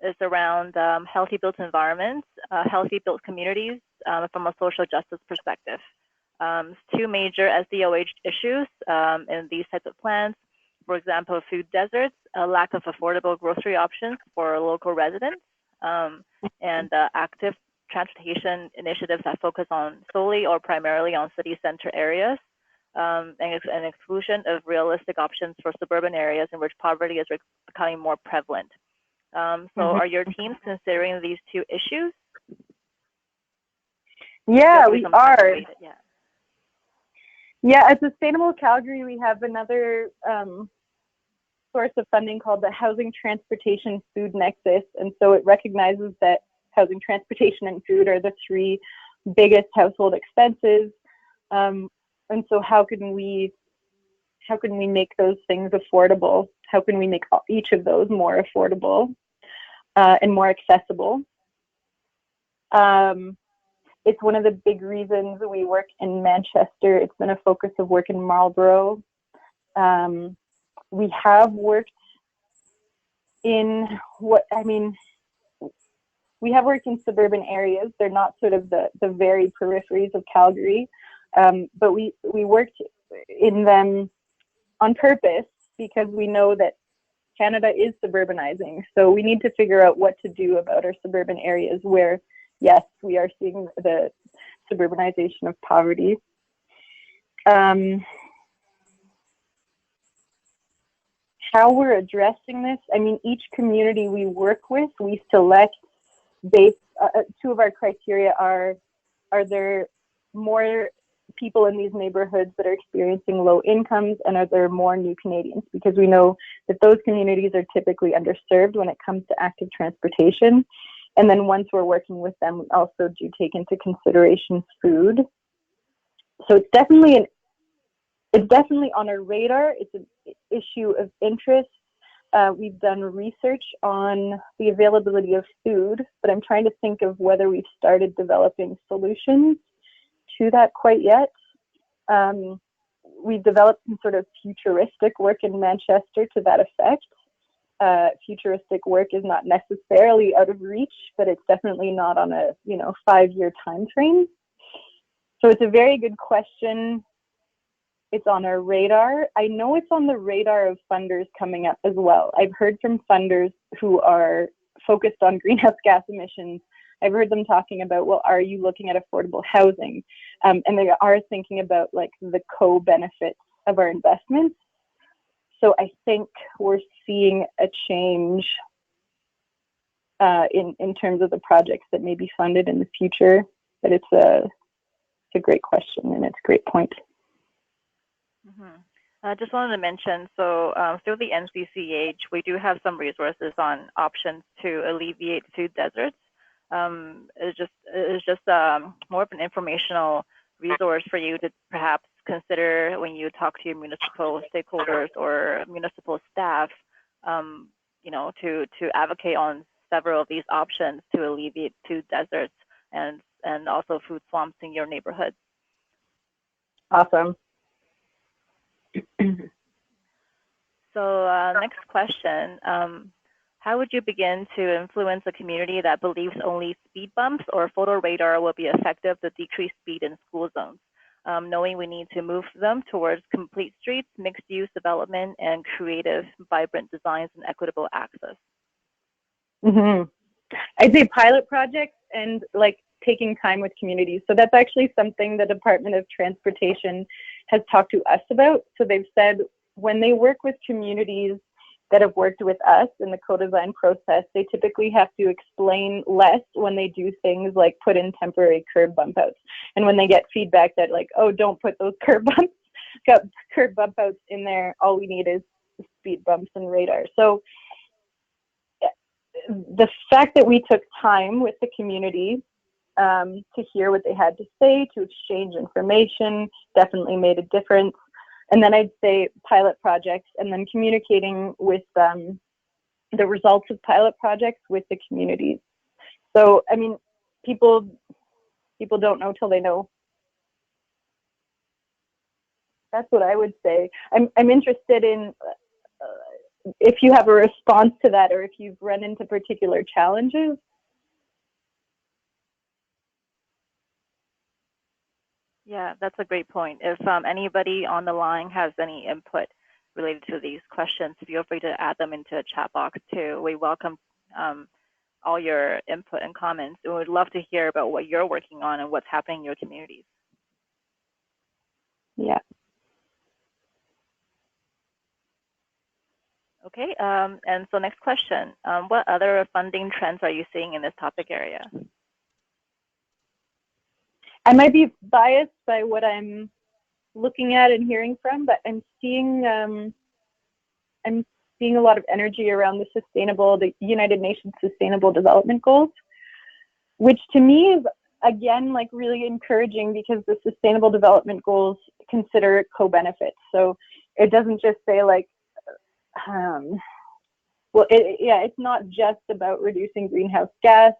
is around healthy built environments, healthy built communities from a social justice perspective. Two major SDOH issues in these types of plans. For example, food deserts, a lack of affordable grocery options for local residents, and active transportation initiatives that focus on solely or primarily on city center areas, and an exclusion of realistic options for suburban areas in which poverty is becoming more prevalent. So are your teams considering these two issues? Yeah, we are. Yeah, at Sustainable Calgary, we have another source of funding called the Housing, Transportation, Food Nexus. And so it recognizes that housing, transportation, and food are the three biggest household expenses. And so how can we make those things affordable? How can we make each of those more affordable and more accessible? It's one of the big reasons we work in Manchester. It's been a focus of work in Marlborough. We have worked in we have worked in suburban areas. They're not sort of the very peripheries of Calgary, but we worked in them on purpose because we know that Canada is suburbanizing. So we need to figure out what to do about our suburban areas where, yes, we are seeing the suburbanization of poverty. How we're addressing this, I mean, each community we work with, we select based, two of our criteria are there more people in these neighborhoods that are experiencing low incomes, and are there more new Canadians? Because we know that those communities are typically underserved when it comes to active transportation. And then once we're working with them, we also do take into consideration food. So it's definitely on our radar. It's an issue of interest. We've done research on the availability of food, but I'm trying to think of whether we've started developing solutions to that quite yet. We've developed some sort of futuristic work in Manchester to that effect. Futuristic work is not necessarily out of reach, but it's definitely not on a 5-year time frame. So it's a very good question. It's on our radar. I know it's on the radar of funders coming up as well. I've heard from funders who are focused on greenhouse gas emissions. I've heard them talking about, well, are you looking at affordable housing? And they are thinking about like the co-benefits of our investments. So I think we're seeing a change in terms of the projects that may be funded in the future. But it's a great question, and it's a great point. Mm-hmm. I just wanted to mention, so through the NCCH, we do have some resources on options to alleviate food deserts. It's just more of an informational resource for you to perhaps consider when you talk to your municipal stakeholders or municipal staff, to advocate on several of these options to alleviate food deserts and also food swamps in your neighborhood. Awesome. So next question, how would you begin to influence a community that believes only speed bumps or photo radar will be effective to decrease speed in school zones, knowing we need to move them towards complete streets, mixed-use development, and creative, vibrant designs and equitable access? Mm-hmm. I'd say pilot projects and like taking time with communities. So that's actually something the Department of Transportation has talked to us about. So they've said when they work with communities that have worked with us in the co-design process, they typically have to explain less when they do things like put in temporary curb bump outs. And when they get feedback that like, oh, don't put those curb bump outs in there, all we need is speed bumps and radar. So the fact that we took time with the community to hear what they had to say, to exchange information, definitely made a difference. And then I'd say pilot projects, and then communicating with the results of pilot projects with the communities. So, I mean, people don't know till they know. That's what I would say. I'm interested in if you have a response to that, or if you've run into particular challenges. Yeah, that's a great point. If anybody on the line has any input related to these questions, feel free to add them into a chat box too. We welcome all your input and comments. We would love to hear about what you're working on and what's happening in your communities. Yeah. Okay, and so next question. What other funding trends are you seeing in this topic area? I might be biased by what I'm looking at and hearing from, but I'm seeing a lot of energy around the United Nations Sustainable Development Goals, which to me is again like really encouraging because the Sustainable Development Goals consider co-benefits. So it doesn't just say like, it's not just about reducing greenhouse gas.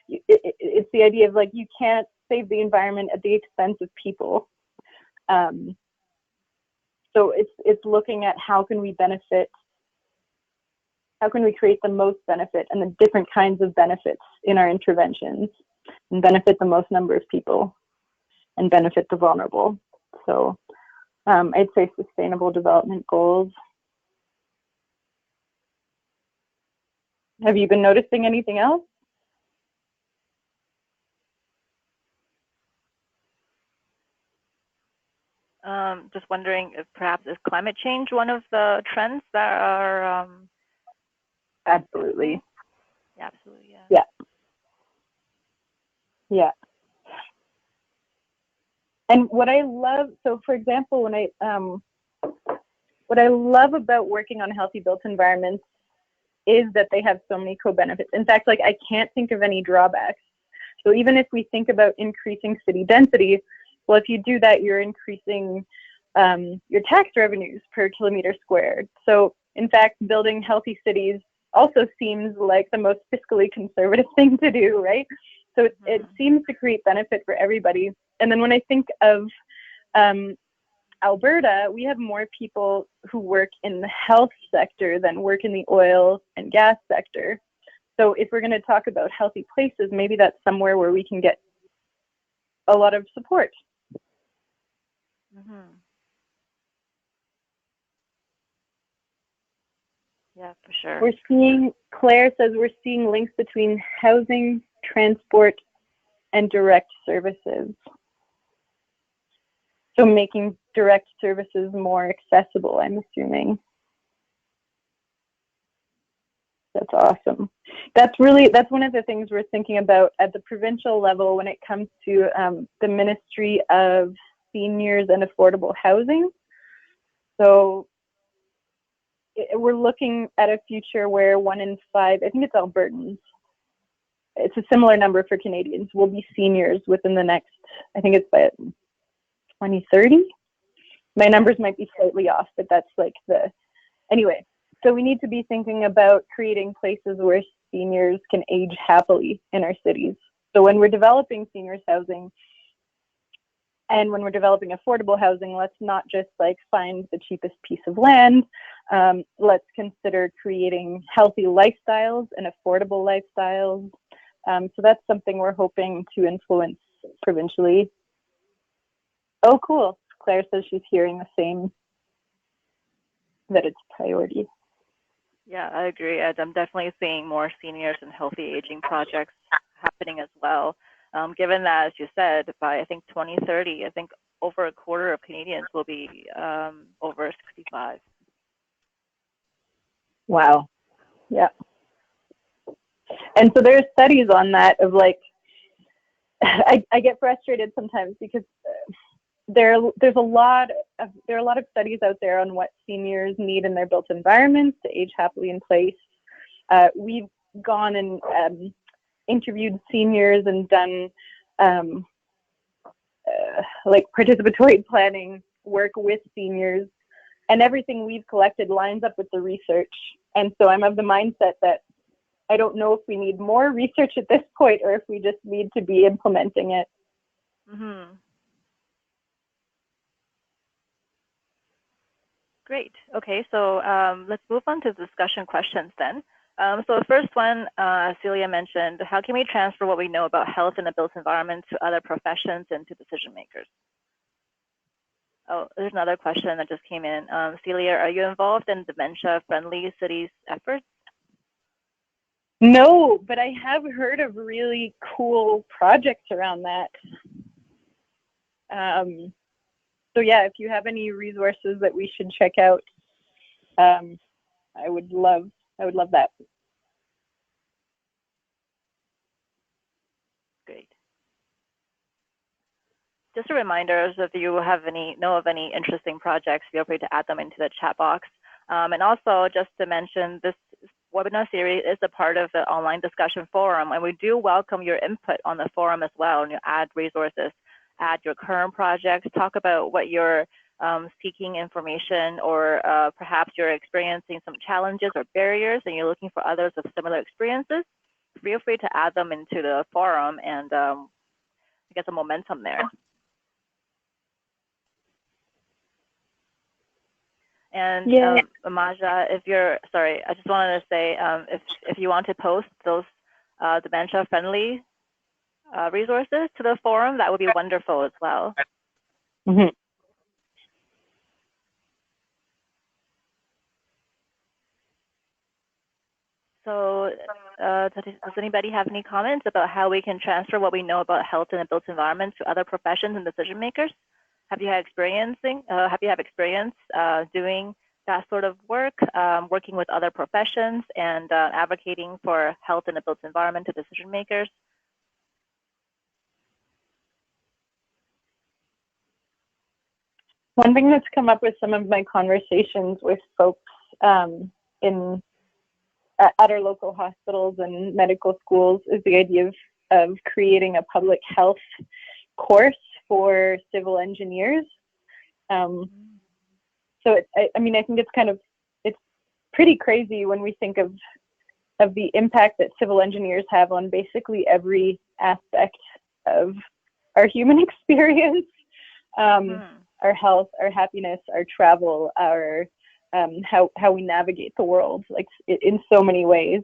It's the idea of like you can't save the environment at the expense of people. So it's looking at how can we create the most benefit and the different kinds of benefits in our interventions and benefit the most number of people and benefit the vulnerable. So I'd say Sustainable Development Goals. Have you been noticing anything else? Just wondering if perhaps is climate change one of the trends that are... Absolutely. Yeah, absolutely, yeah. Yeah. And what I love, so for example, what I love about working on healthy built environments is that they have so many co-benefits. In fact, like I can't think of any drawbacks. So even if we think about increasing city density, well, if you do that, you're increasing your tax revenues per kilometer squared. So in fact, building healthy cities also seems like the most fiscally conservative thing to do, right? So it seems to create benefit for everybody. And then when I think of Alberta, we have more people who work in the health sector than work in the oil and gas sector. So if we're going to talk about healthy places, maybe that's somewhere where we can get a lot of support. Yeah, for sure. We're seeing, Claire says we're seeing links between housing, transport, and direct services. So making direct services more accessible, I'm assuming. That's awesome. That's one of the things we're thinking about at the provincial level when it comes to the Ministry of Seniors and Affordable Housing. So we're looking at a future where 1 in 5, I think it's Albertans, it's a similar number for Canadians, will be seniors within the next, I think it's by 2030. My numbers might be slightly off, but that's like anyway. So we need to be thinking about creating places where seniors can age happily in our cities. So when we're developing seniors housing and when we're developing affordable housing, let's not just like find the cheapest piece of land. Let's consider creating healthy lifestyles and affordable lifestyles. So that's something we're hoping to influence provincially. Oh, cool. Claire says she's hearing the same, that it's a priority. Yeah, I agree. I'm definitely seeing more seniors and healthy aging projects happening as well. Given that, as you said, by I think 2030, I think over a quarter of Canadians will be over 65. Wow. Yeah. And so there's studies on that of like, I get frustrated sometimes because there are a lot of studies out there on what seniors need in their built environments to age happily in place. We've gone and interviewed seniors and done like participatory planning work with seniors, and everything we've collected lines up with the research. And so I'm of the mindset that I don't know if we need more research at this point or if we just need to be implementing it. Great. Okay, so let's move on to discussion questions then. So the first one, Celia mentioned, how can we transfer what we know about health in the built environment to other professions and to decision makers? Oh, there's another question that just came in. Celia, are you involved in dementia-friendly cities efforts? No, but I have heard of really cool projects around that. So yeah, if you have any resources that we should check out, I would love that. Great. Just a reminder, if you know of any interesting projects, feel free to add them into the chat box. And also, just to mention, this webinar series is a part of the online discussion forum, and we do welcome your input on the forum as well. And you add resources, add your current projects, talk about what you're seeking information, or perhaps you're experiencing some challenges or barriers, and you're looking for others with similar experiences. Feel free to add them into the forum and get some momentum there. And Amaja, I just wanted to say, if you want to post those dementia-friendly resources to the forum, that would be wonderful as well. So does anybody have any comments about how we can transfer what we know about health in a built environment to other professions and decision makers? Have you had experience doing that sort of work, working with other professions and advocating for health in a built environment to decision makers? One thing that's come up with some of my conversations with folks in at our local hospitals and medical schools is the idea of creating a public health course for civil engineers. So I mean, I think it's pretty crazy when we think of the impact that civil engineers have on basically every aspect of our human experience, our health, our happiness, our travel, our how we navigate the world, like in so many ways.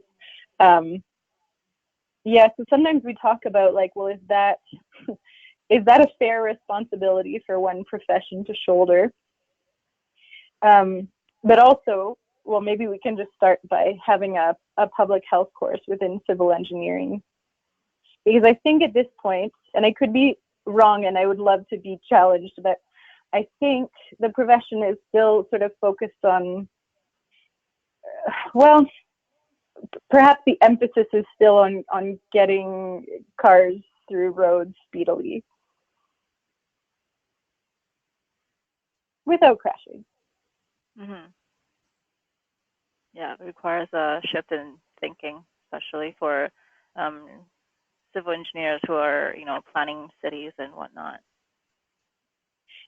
Yeah, so sometimes we talk about like, well, is that a fair responsibility for one profession to shoulder? But also, well, maybe we can just start by having a public health course within civil engineering. Because I think at this point, and I could be wrong and I would love to be challenged, but I think the profession is still sort of focused on, well, perhaps the emphasis is still on getting cars through roads speedily without crashing. Yeah, it requires a shift in thinking, especially for civil engineers who are, planning cities and whatnot.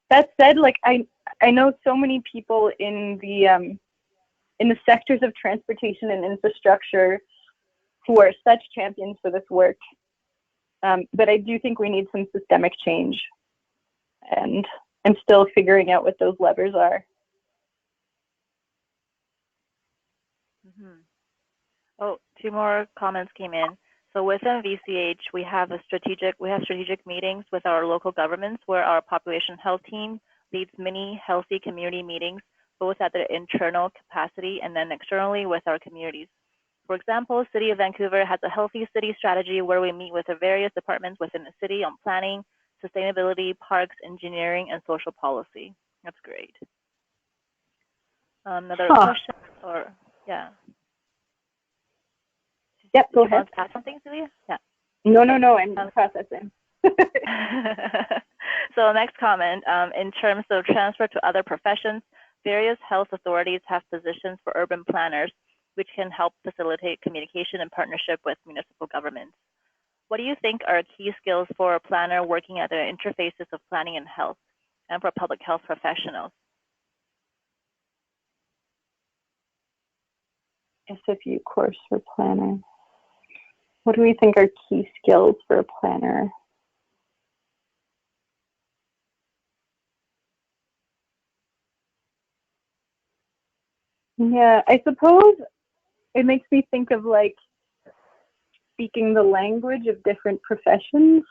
That said, like I know so many people in the sectors of transportation and infrastructure who are such champions for this work, but I do think we need some systemic change, and I'm still figuring out what those levers are. Oh, two more comments came in. So within VCH, we have strategic meetings with our local governments where our population health team leads many healthy community meetings, both at the internal capacity and then externally with our communities. For example, City of Vancouver has a healthy city strategy where we meet with the various departments within the city on planning, sustainability, parks, engineering, and social policy. That's great. Another question, or yeah. Yep, go ahead. You want to add something, Celia? Yeah. No, I'm processing. So next comment, in terms of transfer to other professions, various health authorities have positions for urban planners, which can help facilitate communication and partnership with municipal governments. What do you think are key skills for a planner working at the interfaces of planning and health, and for public health professionals? SFU course for planner. What do we think are key skills for a planner? Yeah, I suppose it makes me think of like speaking the language of different professions.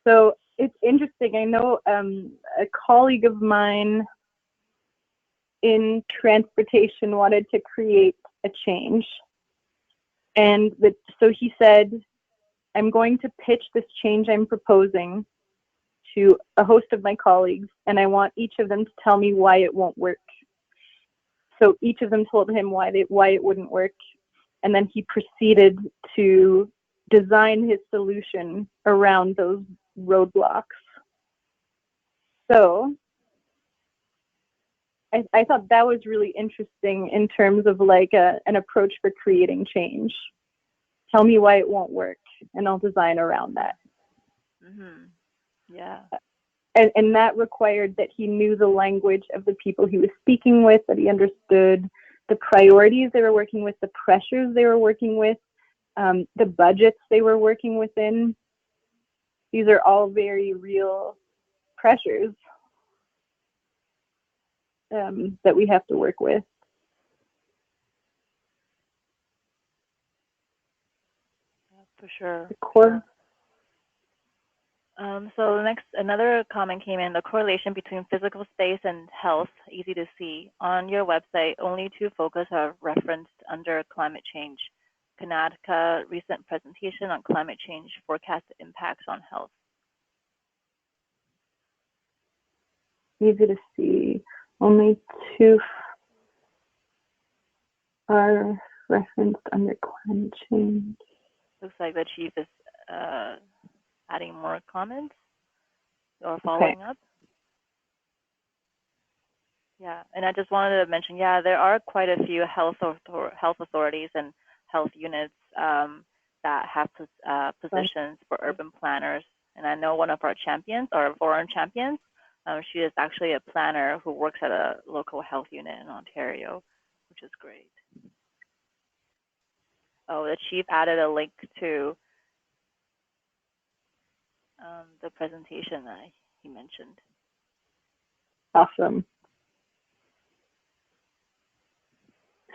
So it's interesting. I know a colleague of mine in transportation wanted to create a change. And so he said, I'm going to pitch this change I'm proposing to a host of my colleagues, and I want each of them to tell me why it won't work. So each of them told him why it wouldn't work, and then he proceeded to design his solution around those roadblocks. So I thought that was really interesting in terms of like an approach for creating change. Tell me why it won't work, and I'll design around that. Yeah. And that required that he knew the language of the people he was speaking with, that he understood the priorities they were working with, the pressures they were working with, the budgets they were working within. These are all very real pressures that we have to work with. For sure. The core. So next, another comment came in, the correlation between physical space and health, easy to see. On your website, only two focus are referenced under climate change. Canada recent presentation on climate change forecast impacts on health. Easy to see. Only two are referenced under climate change. Looks like the chief is adding more comments or following up. Yeah, and I just wanted to mention, yeah, there are quite a few health authorities and health units that have positions for urban planners. And I know one of our champions, our foreign champions, she is actually a planner who works at a local health unit in Ontario, which is great. Oh, the chief added a link to the presentation that he mentioned. Awesome.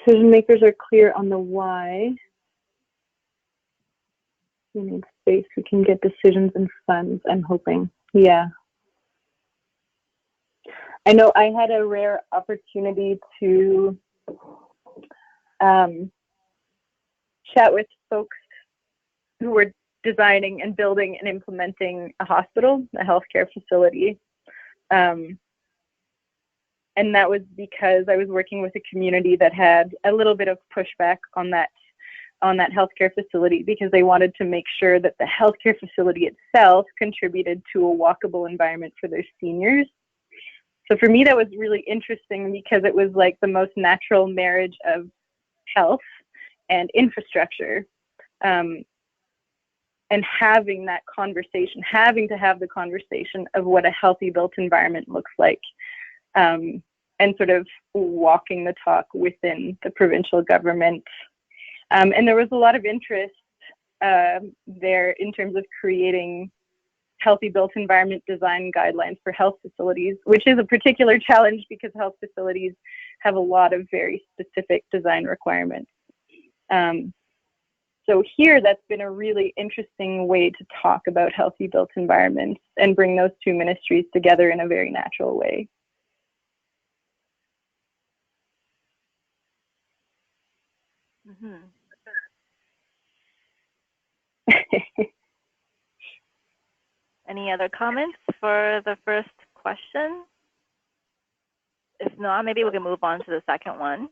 Decision makers are clear on the why. We need space. We can get decisions and funds, I'm hoping. Yeah. I know I had a rare opportunity to chat with folks who were designing and building and implementing a hospital, a healthcare facility. And that was because I was working with a community that had a little bit of pushback on that healthcare facility, because they wanted to make sure that the healthcare facility itself contributed to a walkable environment for their seniors. So for me, that was really interesting, because it was like the most natural marriage of health and infrastructure. And having that conversation, having to have the conversation of what a healthy built environment looks like. And sort of walking the talk within the provincial government. And there was a lot of interest there in terms of creating healthy built environment design guidelines for health facilities, which is a particular challenge because health facilities have a lot of very specific design requirements. So here, that's been a really interesting way to talk about healthy built environments and bring those two ministries together in a very natural way. Mm-hmm. Any other comments for the first question? If not, maybe we can move on to the second one.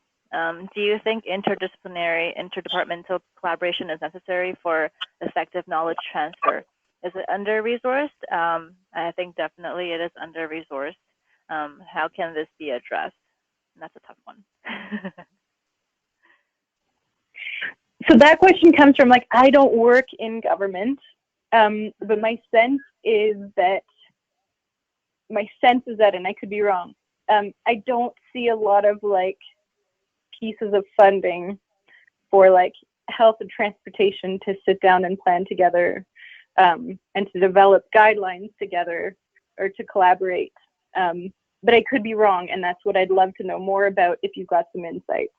Do you think interdepartmental collaboration is necessary for effective knowledge transfer? Is it under-resourced? I think definitely it is under-resourced. How can this be addressed? And that's a tough one. So that question comes from, like, I don't work in government, but my sense is that, and I could be wrong, I don't see a lot of like pieces of funding for like health and transportation to sit down and plan together, and to develop guidelines together or to collaborate. But I could be wrong, and that's what I'd love to know more about if you've got some insights.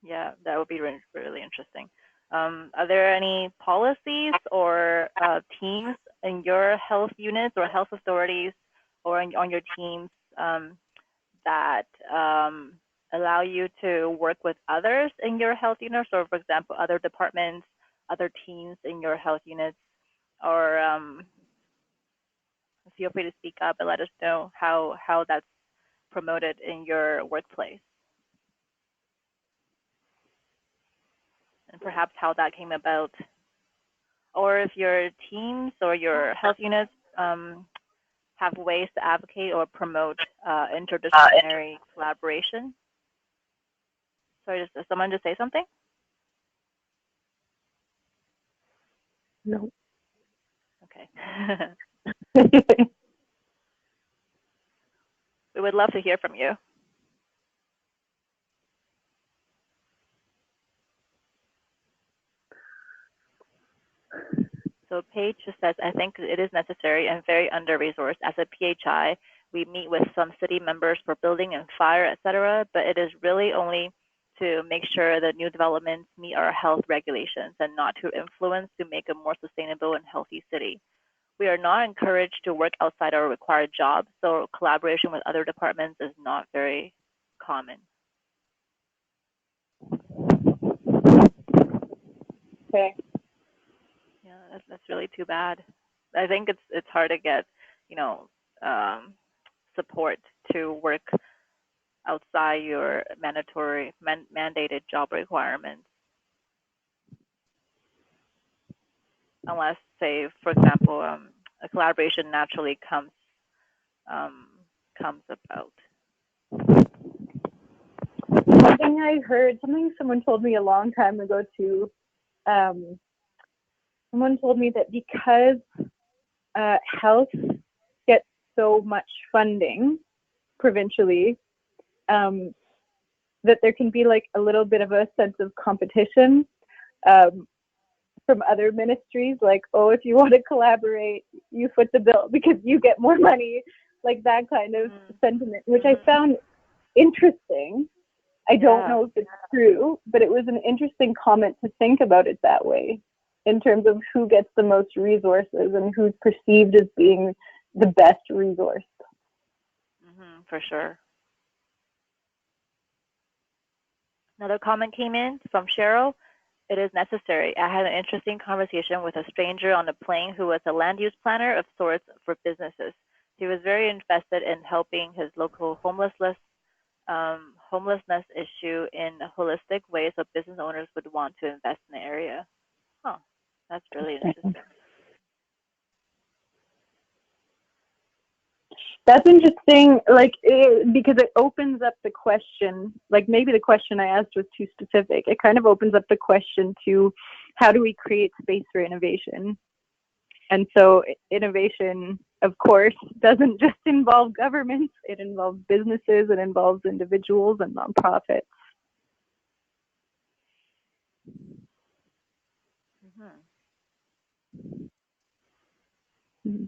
Yeah, that would be really interesting. Are there any policies or teams in your health units or health authorities or on your teams that allow you to work with others in your health units, or for example, other departments, other teams in your health units, or feel free to speak up and let us know how that's promoted in your workplace, and perhaps how that came about, or if your teams or your health units have ways to advocate or promote interdisciplinary collaboration. Sorry, does someone just say something? No. Okay. We would love to hear from you. So Paige just says, I think it is necessary and very under-resourced. As a PHI, we meet with some city members for building and fire, etc., but it is really only to make sure that new developments meet our health regulations and not to influence to make a more sustainable and healthy city. We are not encouraged to work outside our required jobs, so collaboration with other departments is not very common. Okay. Yeah, that's really too bad. I think it's hard to get, support to work outside your mandated job requirements, unless, say, for example, a collaboration naturally comes comes about. Something I heard, something someone told me a long time ago too. Someone told me that because health gets so much funding provincially, that there can be like a little bit of a sense of competition from other ministries, like, oh, if you want to collaborate, you foot the bill because you get more money, like that kind of sentiment, which I found interesting. I don't know if it's true, but it was an interesting comment to think about it that way, in terms of who gets the most resources and who's perceived as being the best resource. For sure. Another comment came in from Cheryl. It is necessary. I had an interesting conversation with a stranger on the plane who was a land use planner of sorts for businesses. He was very invested in helping his local homelessness issue in holistic ways, so business owners would want to invest in the area. Huh, that's really interesting. That's interesting, because it opens up the question, like maybe the question I asked was too specific. It kind of opens up the question to how do we create space for innovation? And so innovation, of course, doesn't just involve governments. It involves businesses, it involves individuals and nonprofits.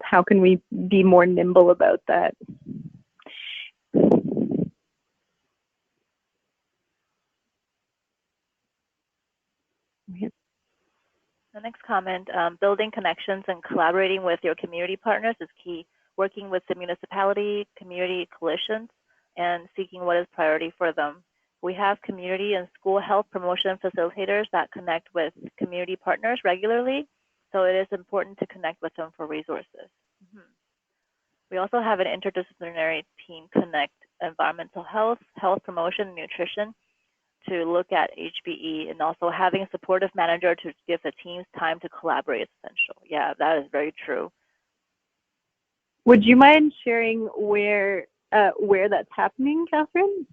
How can we be more nimble about that? The next comment, building connections and collaborating with your community partners is key. Working with the municipality, community coalitions, and seeking what is priority for them. We have community and school health promotion facilitators that connect with community partners regularly, so it is important to connect with them for resources. We also have an interdisciplinary team connect environmental health, health promotion, and nutrition to look at HBE, and also having a supportive manager to give the teams time to collaborate is essential. Yeah, that is very true. Would you mind sharing where that's happening, Catherine?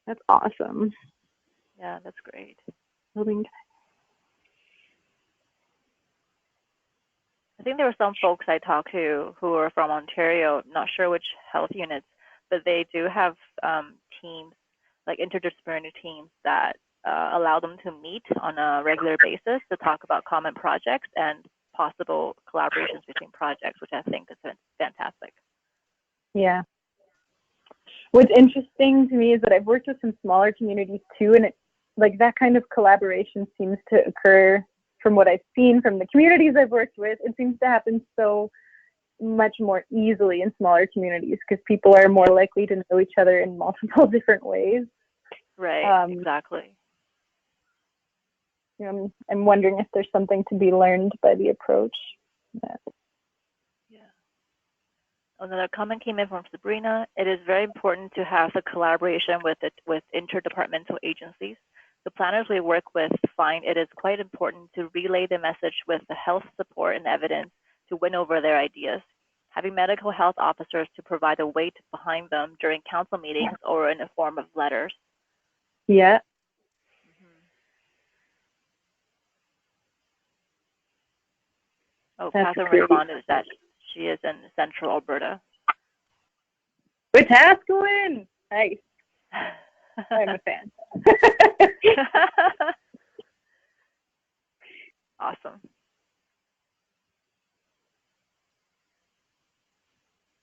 That's awesome. Yeah, that's great. I think there were some folks I talked to who are from Ontario, not sure which health units, but they do have teams, like interdisciplinary teams that allow them to meet on a regular basis to talk about common projects and possible collaborations between projects, which I think is fantastic. Yeah. What's interesting to me is that I've worked with some smaller communities too, and that kind of collaboration seems to occur, from what I've seen from the communities I've worked with, it seems to happen so much more easily in smaller communities because people are more likely to know each other in multiple different ways. Right, exactly. I'm wondering if there's something to be learned by the approach. Yeah. Another comment came in from Sabrina. It is very important to have the collaboration with interdepartmental agencies. The planners we work with find it is quite important to relay the message with the health support and evidence to win over their ideas. Having medical health officers to provide the weight behind them during council meetings or in the form of letters. Yeah. Oh, Catherine responded that she is in central Alberta. Wetaskiwin! Nice. I'm a fan. Awesome.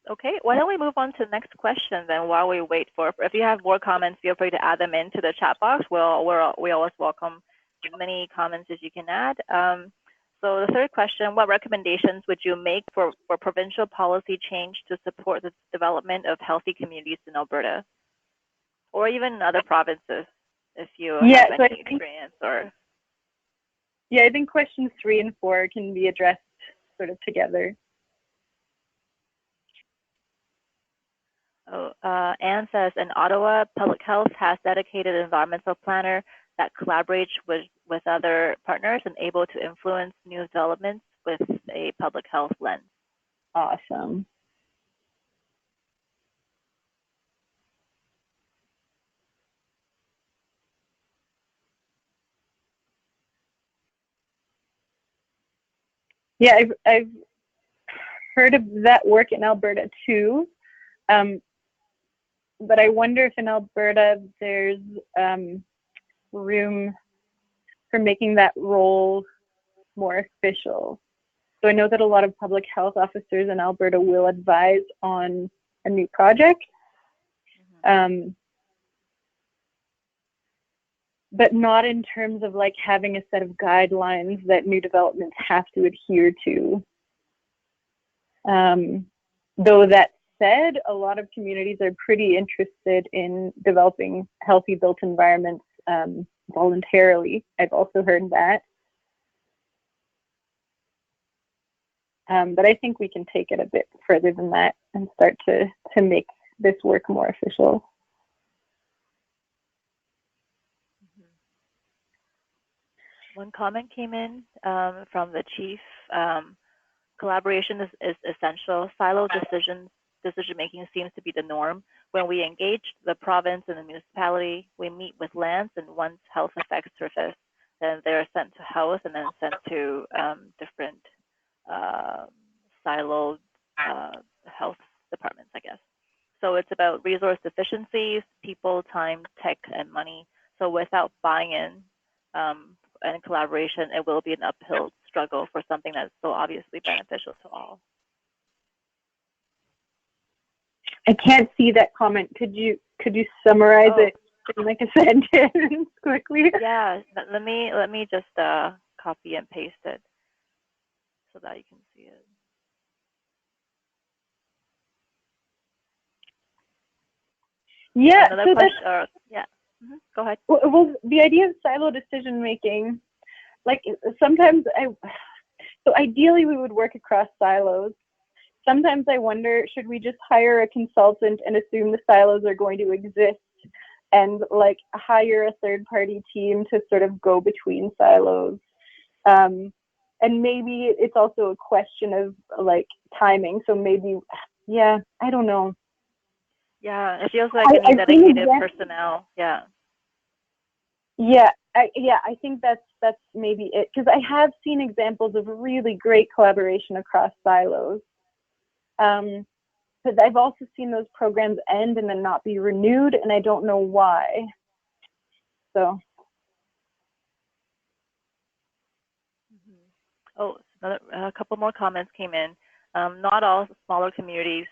Okay, why don't we move on to the next question then while we wait for, if you have more comments, feel free to add them into the chat box. We always welcome as many comments as you can add. So the third question, what recommendations would you make for provincial policy change to support the development of healthy communities in Alberta? Or even in other provinces, if you have any experience or... Yeah, I think questions 3 and 4 can be addressed sort of together. Anne says, in Ottawa, Public Health has dedicated environmental planner that collaborates with other partners and able to influence new developments with a public health lens. Awesome. Yeah, I've heard of that work in Alberta too, but I wonder if in Alberta there's room for making that role more official. So I know that a lot of public health officers in Alberta will advise on a new project, but not in terms of like having a set of guidelines that new developments have to adhere to. Though that said, a lot of communities are pretty interested in developing healthy built environments voluntarily. I've also heard that. But I think we can take it a bit further than that and start to make this work more official. One comment came in from the chief. Collaboration is essential. Silo decision making seems to be the norm. When we engage the province and the municipality, we meet with lands, and once health effects surface, then they're sent to health and then sent to different siloed health departments, I guess. So it's about resource efficiencies, people, time, tech, and money. So without buy-in and collaboration, it will be an uphill struggle for something that's so obviously beneficial to all. I can't see that comment. Could you summarize it in like a sentence quickly? Yeah, let me just copy and paste it so that you can see it. Yeah. Another question. Yeah. Go ahead. Well, the idea of silo decision making, like sometimes so ideally we would work across silos. Sometimes I wonder, should we just hire a consultant and assume the silos are going to exist and like hire a third party team to sort of go between silos? And maybe it's also a question of like timing. So maybe, yeah, I don't know. Yeah, it feels like you need dedicated personnel. Yeah. Yeah, I think that's maybe it, because I have seen examples of really great collaboration across silos. But I've also seen those programs end and then not be renewed, and I don't know why. So. Oh, a couple more comments came in. Not all smaller communities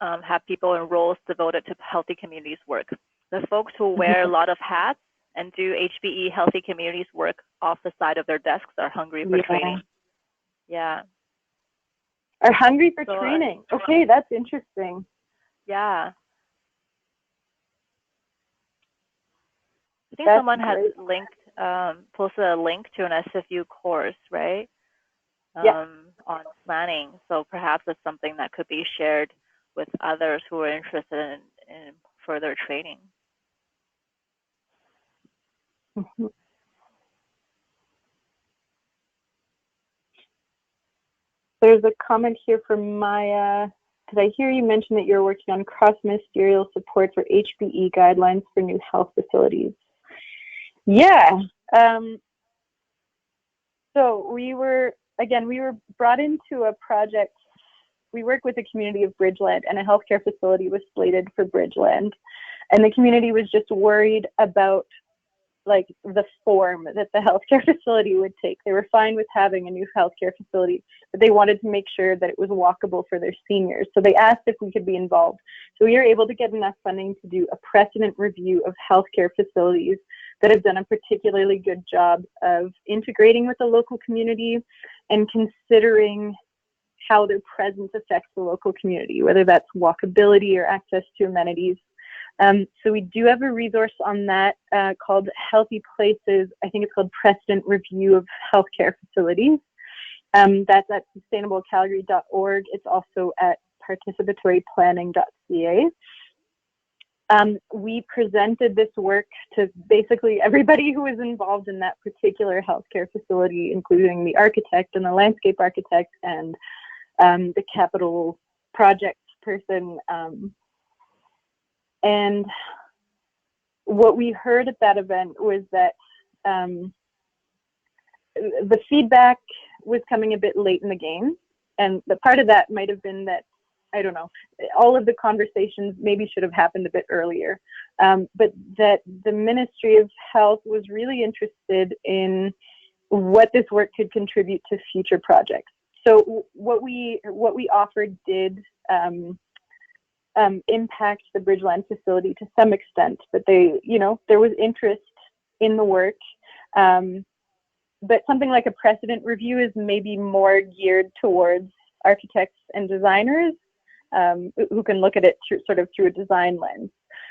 have people in roles devoted to healthy communities work. The folks who wear a lot of hats and do HBE healthy communities work off the side of their desks are hungry for training. Yeah. Are hungry for training. Okay, that's interesting. Yeah. I think someone has linked, posted a link to an SFU course, right? On planning. So perhaps it's something that could be shared with others who are interested in further training. There's a comment here from Maya. Did I hear you mention that you're working on cross-ministerial support for HBE guidelines for new health facilities? Yeah. So we were brought into a project. We work with the community of Bridgeland, and a healthcare facility was slated for Bridgeland. And the community was just worried about like the form that the healthcare facility would take. They were fine with having a new healthcare facility, but they wanted to make sure that it was walkable for their seniors. So they asked if we could be involved. So we were able to get enough funding to do a precedent review of healthcare facilities that have done a particularly good job of integrating with the local community and considering how their presence affects the local community, whether that's walkability or access to amenities. So we do have a resource on that called Healthy Places. I think it's called Precedent Review of Healthcare Facilities. That's at sustainablecalgary.org. It's also at participatoryplanning.ca. We presented this work to basically everybody who was involved in that particular healthcare facility, including the architect and the landscape architect and the capital projects person. And what we heard at that event was that the feedback was coming a bit late in the game. And the part of that might have been that, I don't know, all of the conversations maybe should have happened a bit earlier. But that the Ministry of Health was really interested in what this work could contribute to future projects. So what we offered did impact the Bridgeland facility to some extent, but there was interest in the work. But something like a precedent review is maybe more geared towards architects and designers who can look at it through a design lens.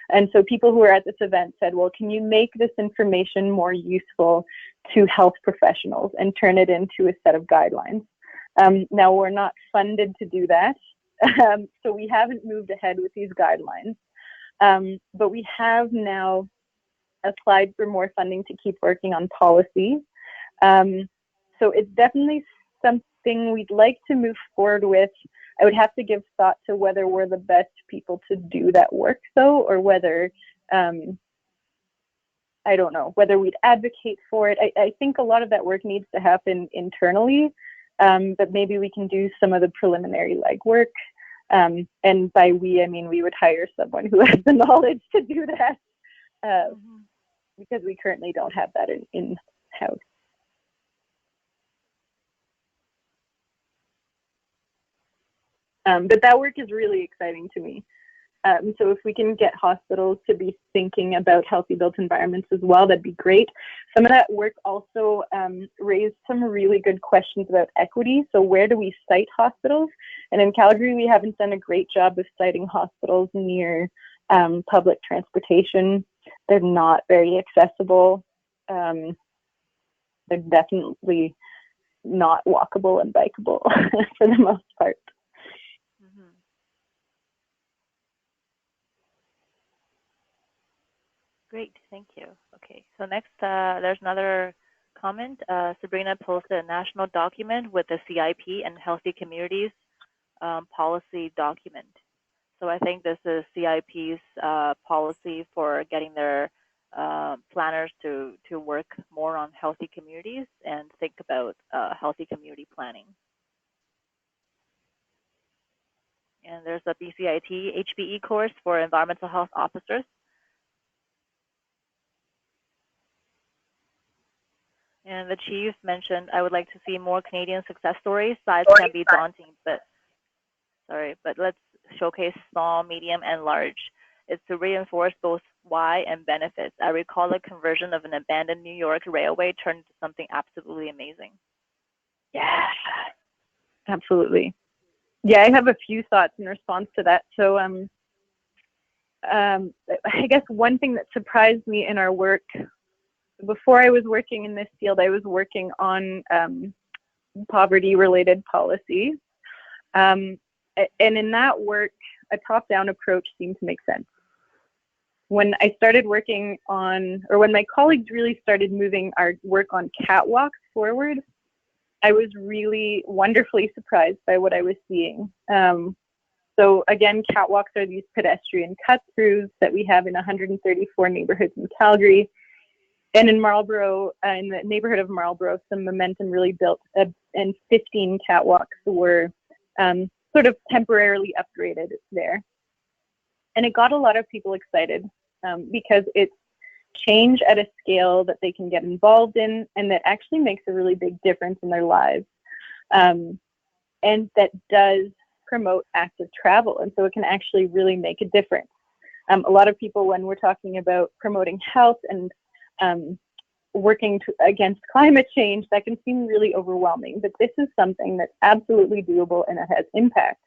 And so people who were at this event said, well, can you make this information more useful to health professionals and turn it into a set of guidelines? Now, we're not funded to do that, so we haven't moved ahead with these guidelines. But we have now applied for more funding to keep working on policy. So it's definitely something we'd like to move forward with. I would have to give thought to whether we're the best people to do that work, though, or whether, I don't know, whether we'd advocate for it. I think a lot of that work needs to happen internally, but maybe we can do some of the preliminary legwork. And by we, I mean we would hire someone who has the knowledge to do that, because we currently don't have that in-house. But that work is really exciting to me. So if we can get hospitals to be thinking about healthy built environments as well, that'd be great. Some of that work also raised some really good questions about equity. So where do we site hospitals? And in Calgary, we haven't done a great job of siting hospitals near public transportation. They're not very accessible. They're definitely not walkable and bikeable for the most part. Great, thank you. Okay, so next, there's another comment. Sabrina posted a national document with the CIP and Healthy Communities policy document. So I think this is CIP's policy for getting their planners to work more on healthy communities and think about healthy community planning. And there's a BCIT HBE course for environmental health officers. And the chief mentioned, I would like to see more Canadian success stories. Size can be daunting, but let's showcase small, medium, and large. It's to reinforce both why and benefits. I recall the conversion of an abandoned New York railway turned into something absolutely amazing. Yeah, absolutely. Yeah, I have a few thoughts in response to that. So I guess one thing that surprised me in our work, before I was working in this field, I was working on poverty-related policies. And in that work, a top-down approach seemed to make sense. When I started working on, or when my colleagues really started moving our work on catwalks forward, I was really wonderfully surprised by what I was seeing. So again, catwalks are these pedestrian cut-throughs that we have in 134 neighborhoods in Calgary. And in Marlborough, in the neighborhood of Marlborough, some momentum really built, and 15 catwalks were sort of temporarily upgraded there. And it got a lot of people excited because it's change at a scale that they can get involved in and that actually makes a really big difference in their lives. And that does promote active travel. And so it can actually really make a difference. A lot of people, when we're talking about promoting health and working against climate change, that can seem really overwhelming, but this is something that's absolutely doable and it has impact.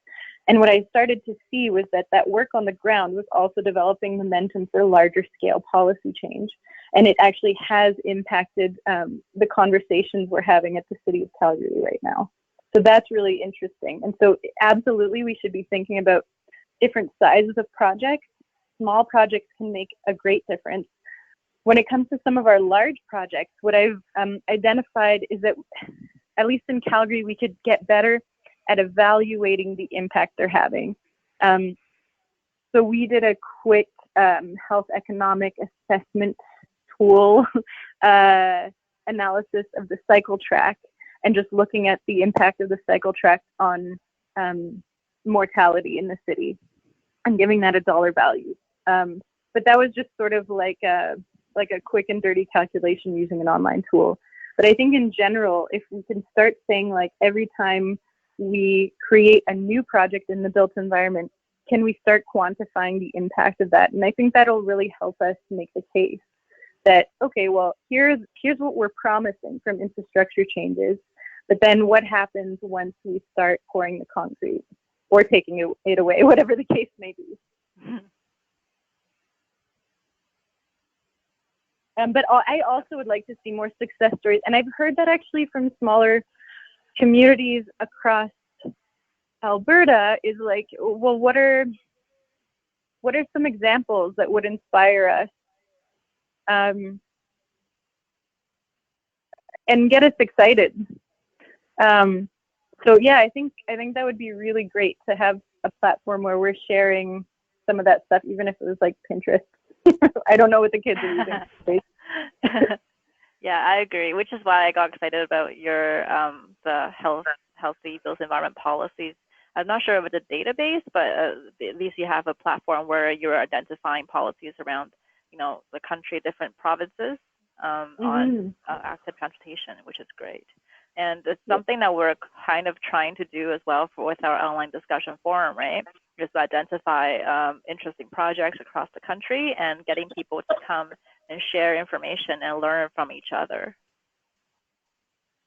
And what I started to see was that work on the ground was also developing momentum for larger scale policy change. And it actually has impacted the conversations we're having at the City of Calgary right now. So that's really interesting. And so absolutely, we should be thinking about different sizes of projects. Small projects can make a great difference. When it comes to some of our large projects, what I've identified is that, at least in Calgary, we could get better at evaluating the impact they're having. So we did a quick health economic assessment tool analysis of the cycle track, and just looking at the impact of the cycle track on mortality in the city and giving that a dollar value. But that was just sort of like a quick and dirty calculation using an online tool. But I think in general, if we can start saying, like, every time we create a new project in the built environment, can we start quantifying the impact of that? And I think that'll really help us make the case that, okay, well, here's what we're promising from infrastructure changes, but then what happens once we start pouring the concrete or taking it away, whatever the case may be. But I also would like to see more success stories, and I've heard that actually from smaller communities across Alberta is like, well, what are some examples that would inspire us and get us excited? So yeah, I think that would be really great to have a platform where we're sharing some of that stuff, even if it was like Pinterest. I don't know what the kids are using. Yeah, I agree, which is why I got excited about your the healthy built environment policies. I'm not sure of the database, but at least you have a platform where you're identifying policies around, the country, different provinces on active transportation, which is great. And it's something that we're kind of trying to do as well with our online discussion forum, right? Just to identify interesting projects across the country and getting people to come and share information and learn from each other.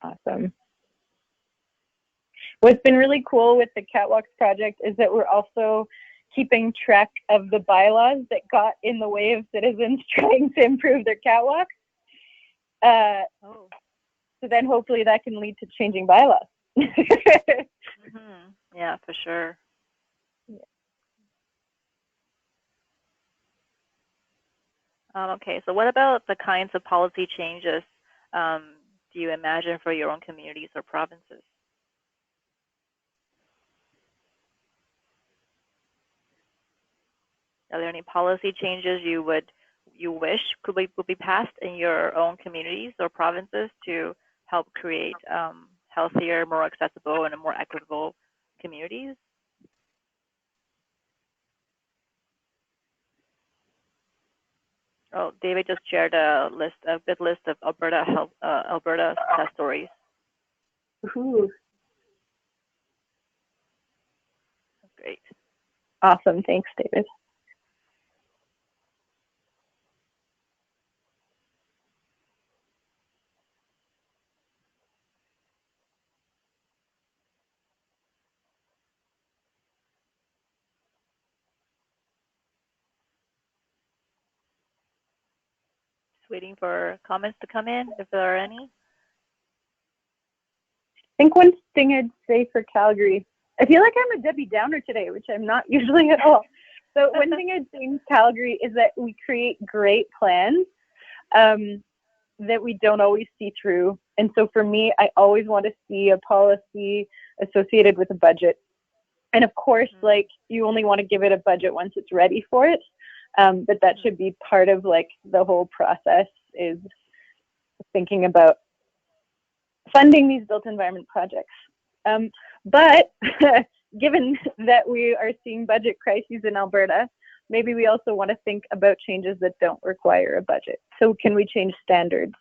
Awesome. What's been really cool with the Catwalks project is that we're also keeping track of the bylaws that got in the way of citizens trying to improve their catwalks. So then hopefully that can lead to changing bylaws. Yeah, for sure. Okay, so what about the kinds of policy changes do you imagine for your own communities or provinces? Are there any policy changes you wish would be passed in your own communities or provinces to help create healthier, more accessible, and more equitable communities? Oh, David just shared a good list of Alberta success stories. Ooh. That's great. Awesome, thanks, David. Waiting for comments to come in, if there are any. I think one thing I'd say for Calgary, I feel like I'm a Debbie Downer today, which I'm not usually at all. So one thing I'd say in Calgary is that we create great plans that we don't always see through. And so for me, I always want to see a policy associated with a budget. And of course, like, you only want to give it a budget once it's ready for it. But that should be part of like the whole process, is thinking about funding these built environment projects. But given that we are seeing budget crises in Alberta, maybe we also want to think about changes that don't require a budget. So can we change standards?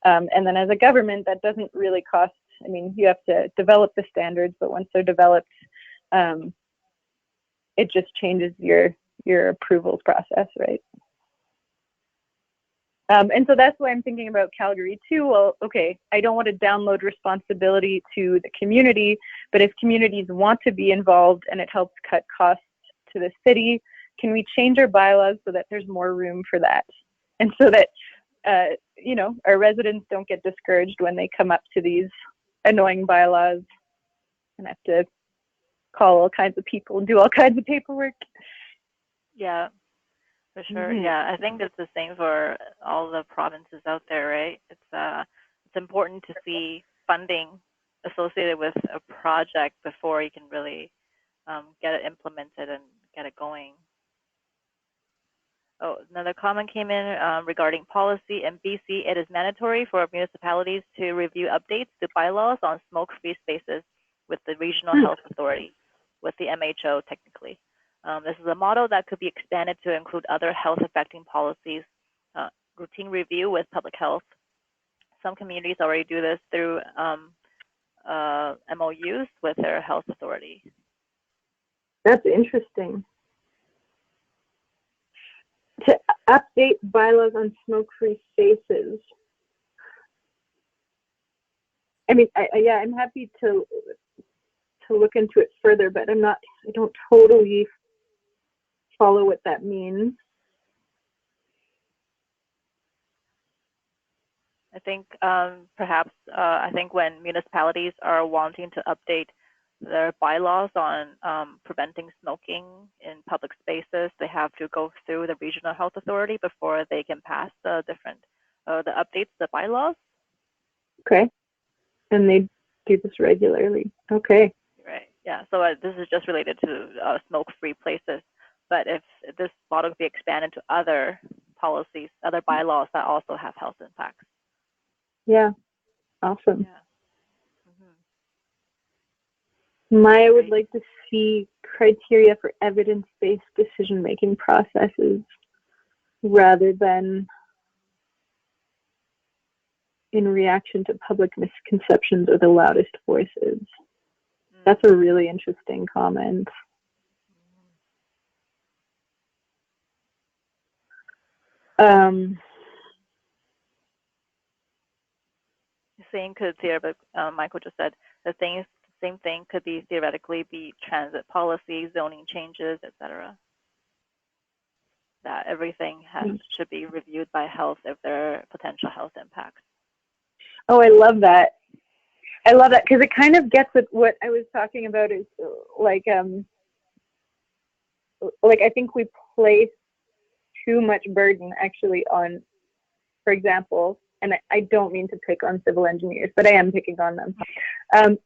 And then as a government, that doesn't really cost, I mean, you have to develop the standards, but once they're developed, it just changes your approvals process, right? And so that's why I'm thinking about Calgary too. Well, okay, I don't want to download responsibility to the community, but if communities want to be involved and it helps cut costs to the city, can we change our bylaws so that there's more room for that? And so that, our residents don't get discouraged when they come up to these annoying bylaws and have to call all kinds of people and do all kinds of paperwork. Yeah, for sure. Yeah, I think it's the same for all the provinces out there, right? It's important to see funding associated with a project before you can really get it implemented and get it going. Oh, another comment came in regarding policy. In BC, it is mandatory for municipalities to review updates to bylaws on smoke-free spaces with the regional health authority, with the MHO technically. This is a model that could be expanded to include other health-affecting policies, routine review with public health. Some communities already do this through MOUs with their health authority. That's interesting. To update bylaws on smoke-free spaces. I mean, I'm happy to look into it further, but I don't totally follow what that means. I think perhaps I think when municipalities are wanting to update their bylaws on preventing smoking in public spaces, they have to go through the regional health authority before they can pass the updates, the bylaws. Okay, and they do this regularly. Okay. Right. Yeah. So this is just related to smoke-free places, but if this model could be expanded to other policies, other bylaws that also have health impacts. Yeah. Awesome. Yeah. Maya would like to see criteria for evidence-based decision-making processes rather than in reaction to public misconceptions or the loudest voices. That's a really interesting comment. Same could Michael just said the same thing could be theoretically be transit policy, zoning changes, etc. That everything should be reviewed by health if there are potential health impacts. Oh, I love that. I love that because it kind of gets at what I was talking about is like I think we place too much burden actually on, for example, and I don't mean to pick on civil engineers, but I am picking on them.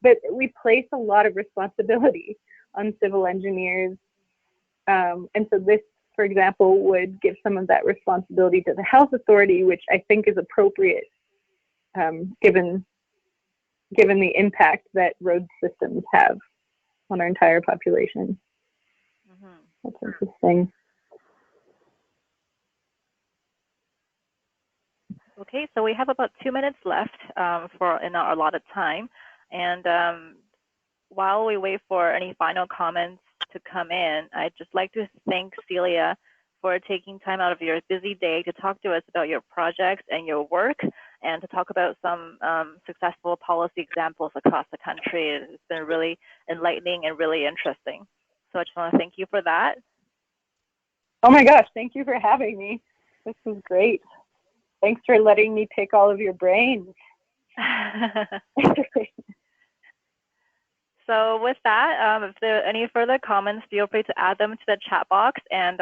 But we place a lot of responsibility on civil engineers. And so this, for example, would give some of that responsibility to the health authority, which I think is appropriate given the impact that road systems have on our entire population. That's interesting. Okay, so we have about 2 minutes left in our allotted time. And while we wait for any final comments to come in, I'd just like to thank Celia for taking time out of your busy day to talk to us about your projects and your work and to talk about some successful policy examples across the country. It's been really enlightening and really interesting. So I just want to thank you for that. Oh my gosh, thank you for having me. This was great. Thanks for letting me pick all of your brains. So with that, if there are any further comments, feel free to add them to the chat box. And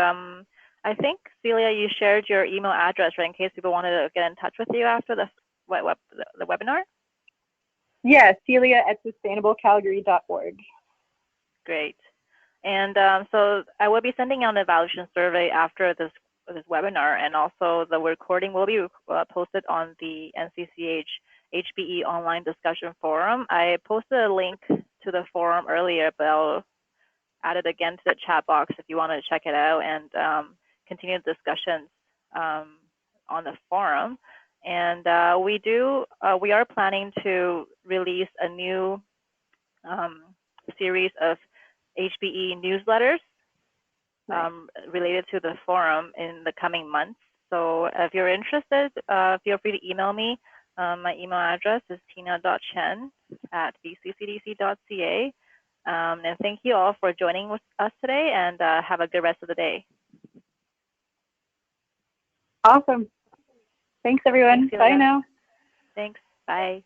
I think, Celia, you shared your email address, right, in case people wanted to get in touch with you after the webinar? Yeah, Celia@sustainablecalgary.org. Great. And so I will be sending out an evaluation survey after this webinar, and also the recording will be posted on the NCCH HBE online discussion forum. I posted a link to the forum earlier, but I'll add it again to the chat box if you want to check it out and continue discussions on the forum. And we are planning to release a new series of HBE newsletters related to the forum in the coming months. So if you're interested, feel free to email me. My email address is tina.chen@bccdc.ca. And thank you all for joining with us today, and have a good rest of the day. Awesome. Thanks, everyone. Thanks, bye now. Thanks. Bye.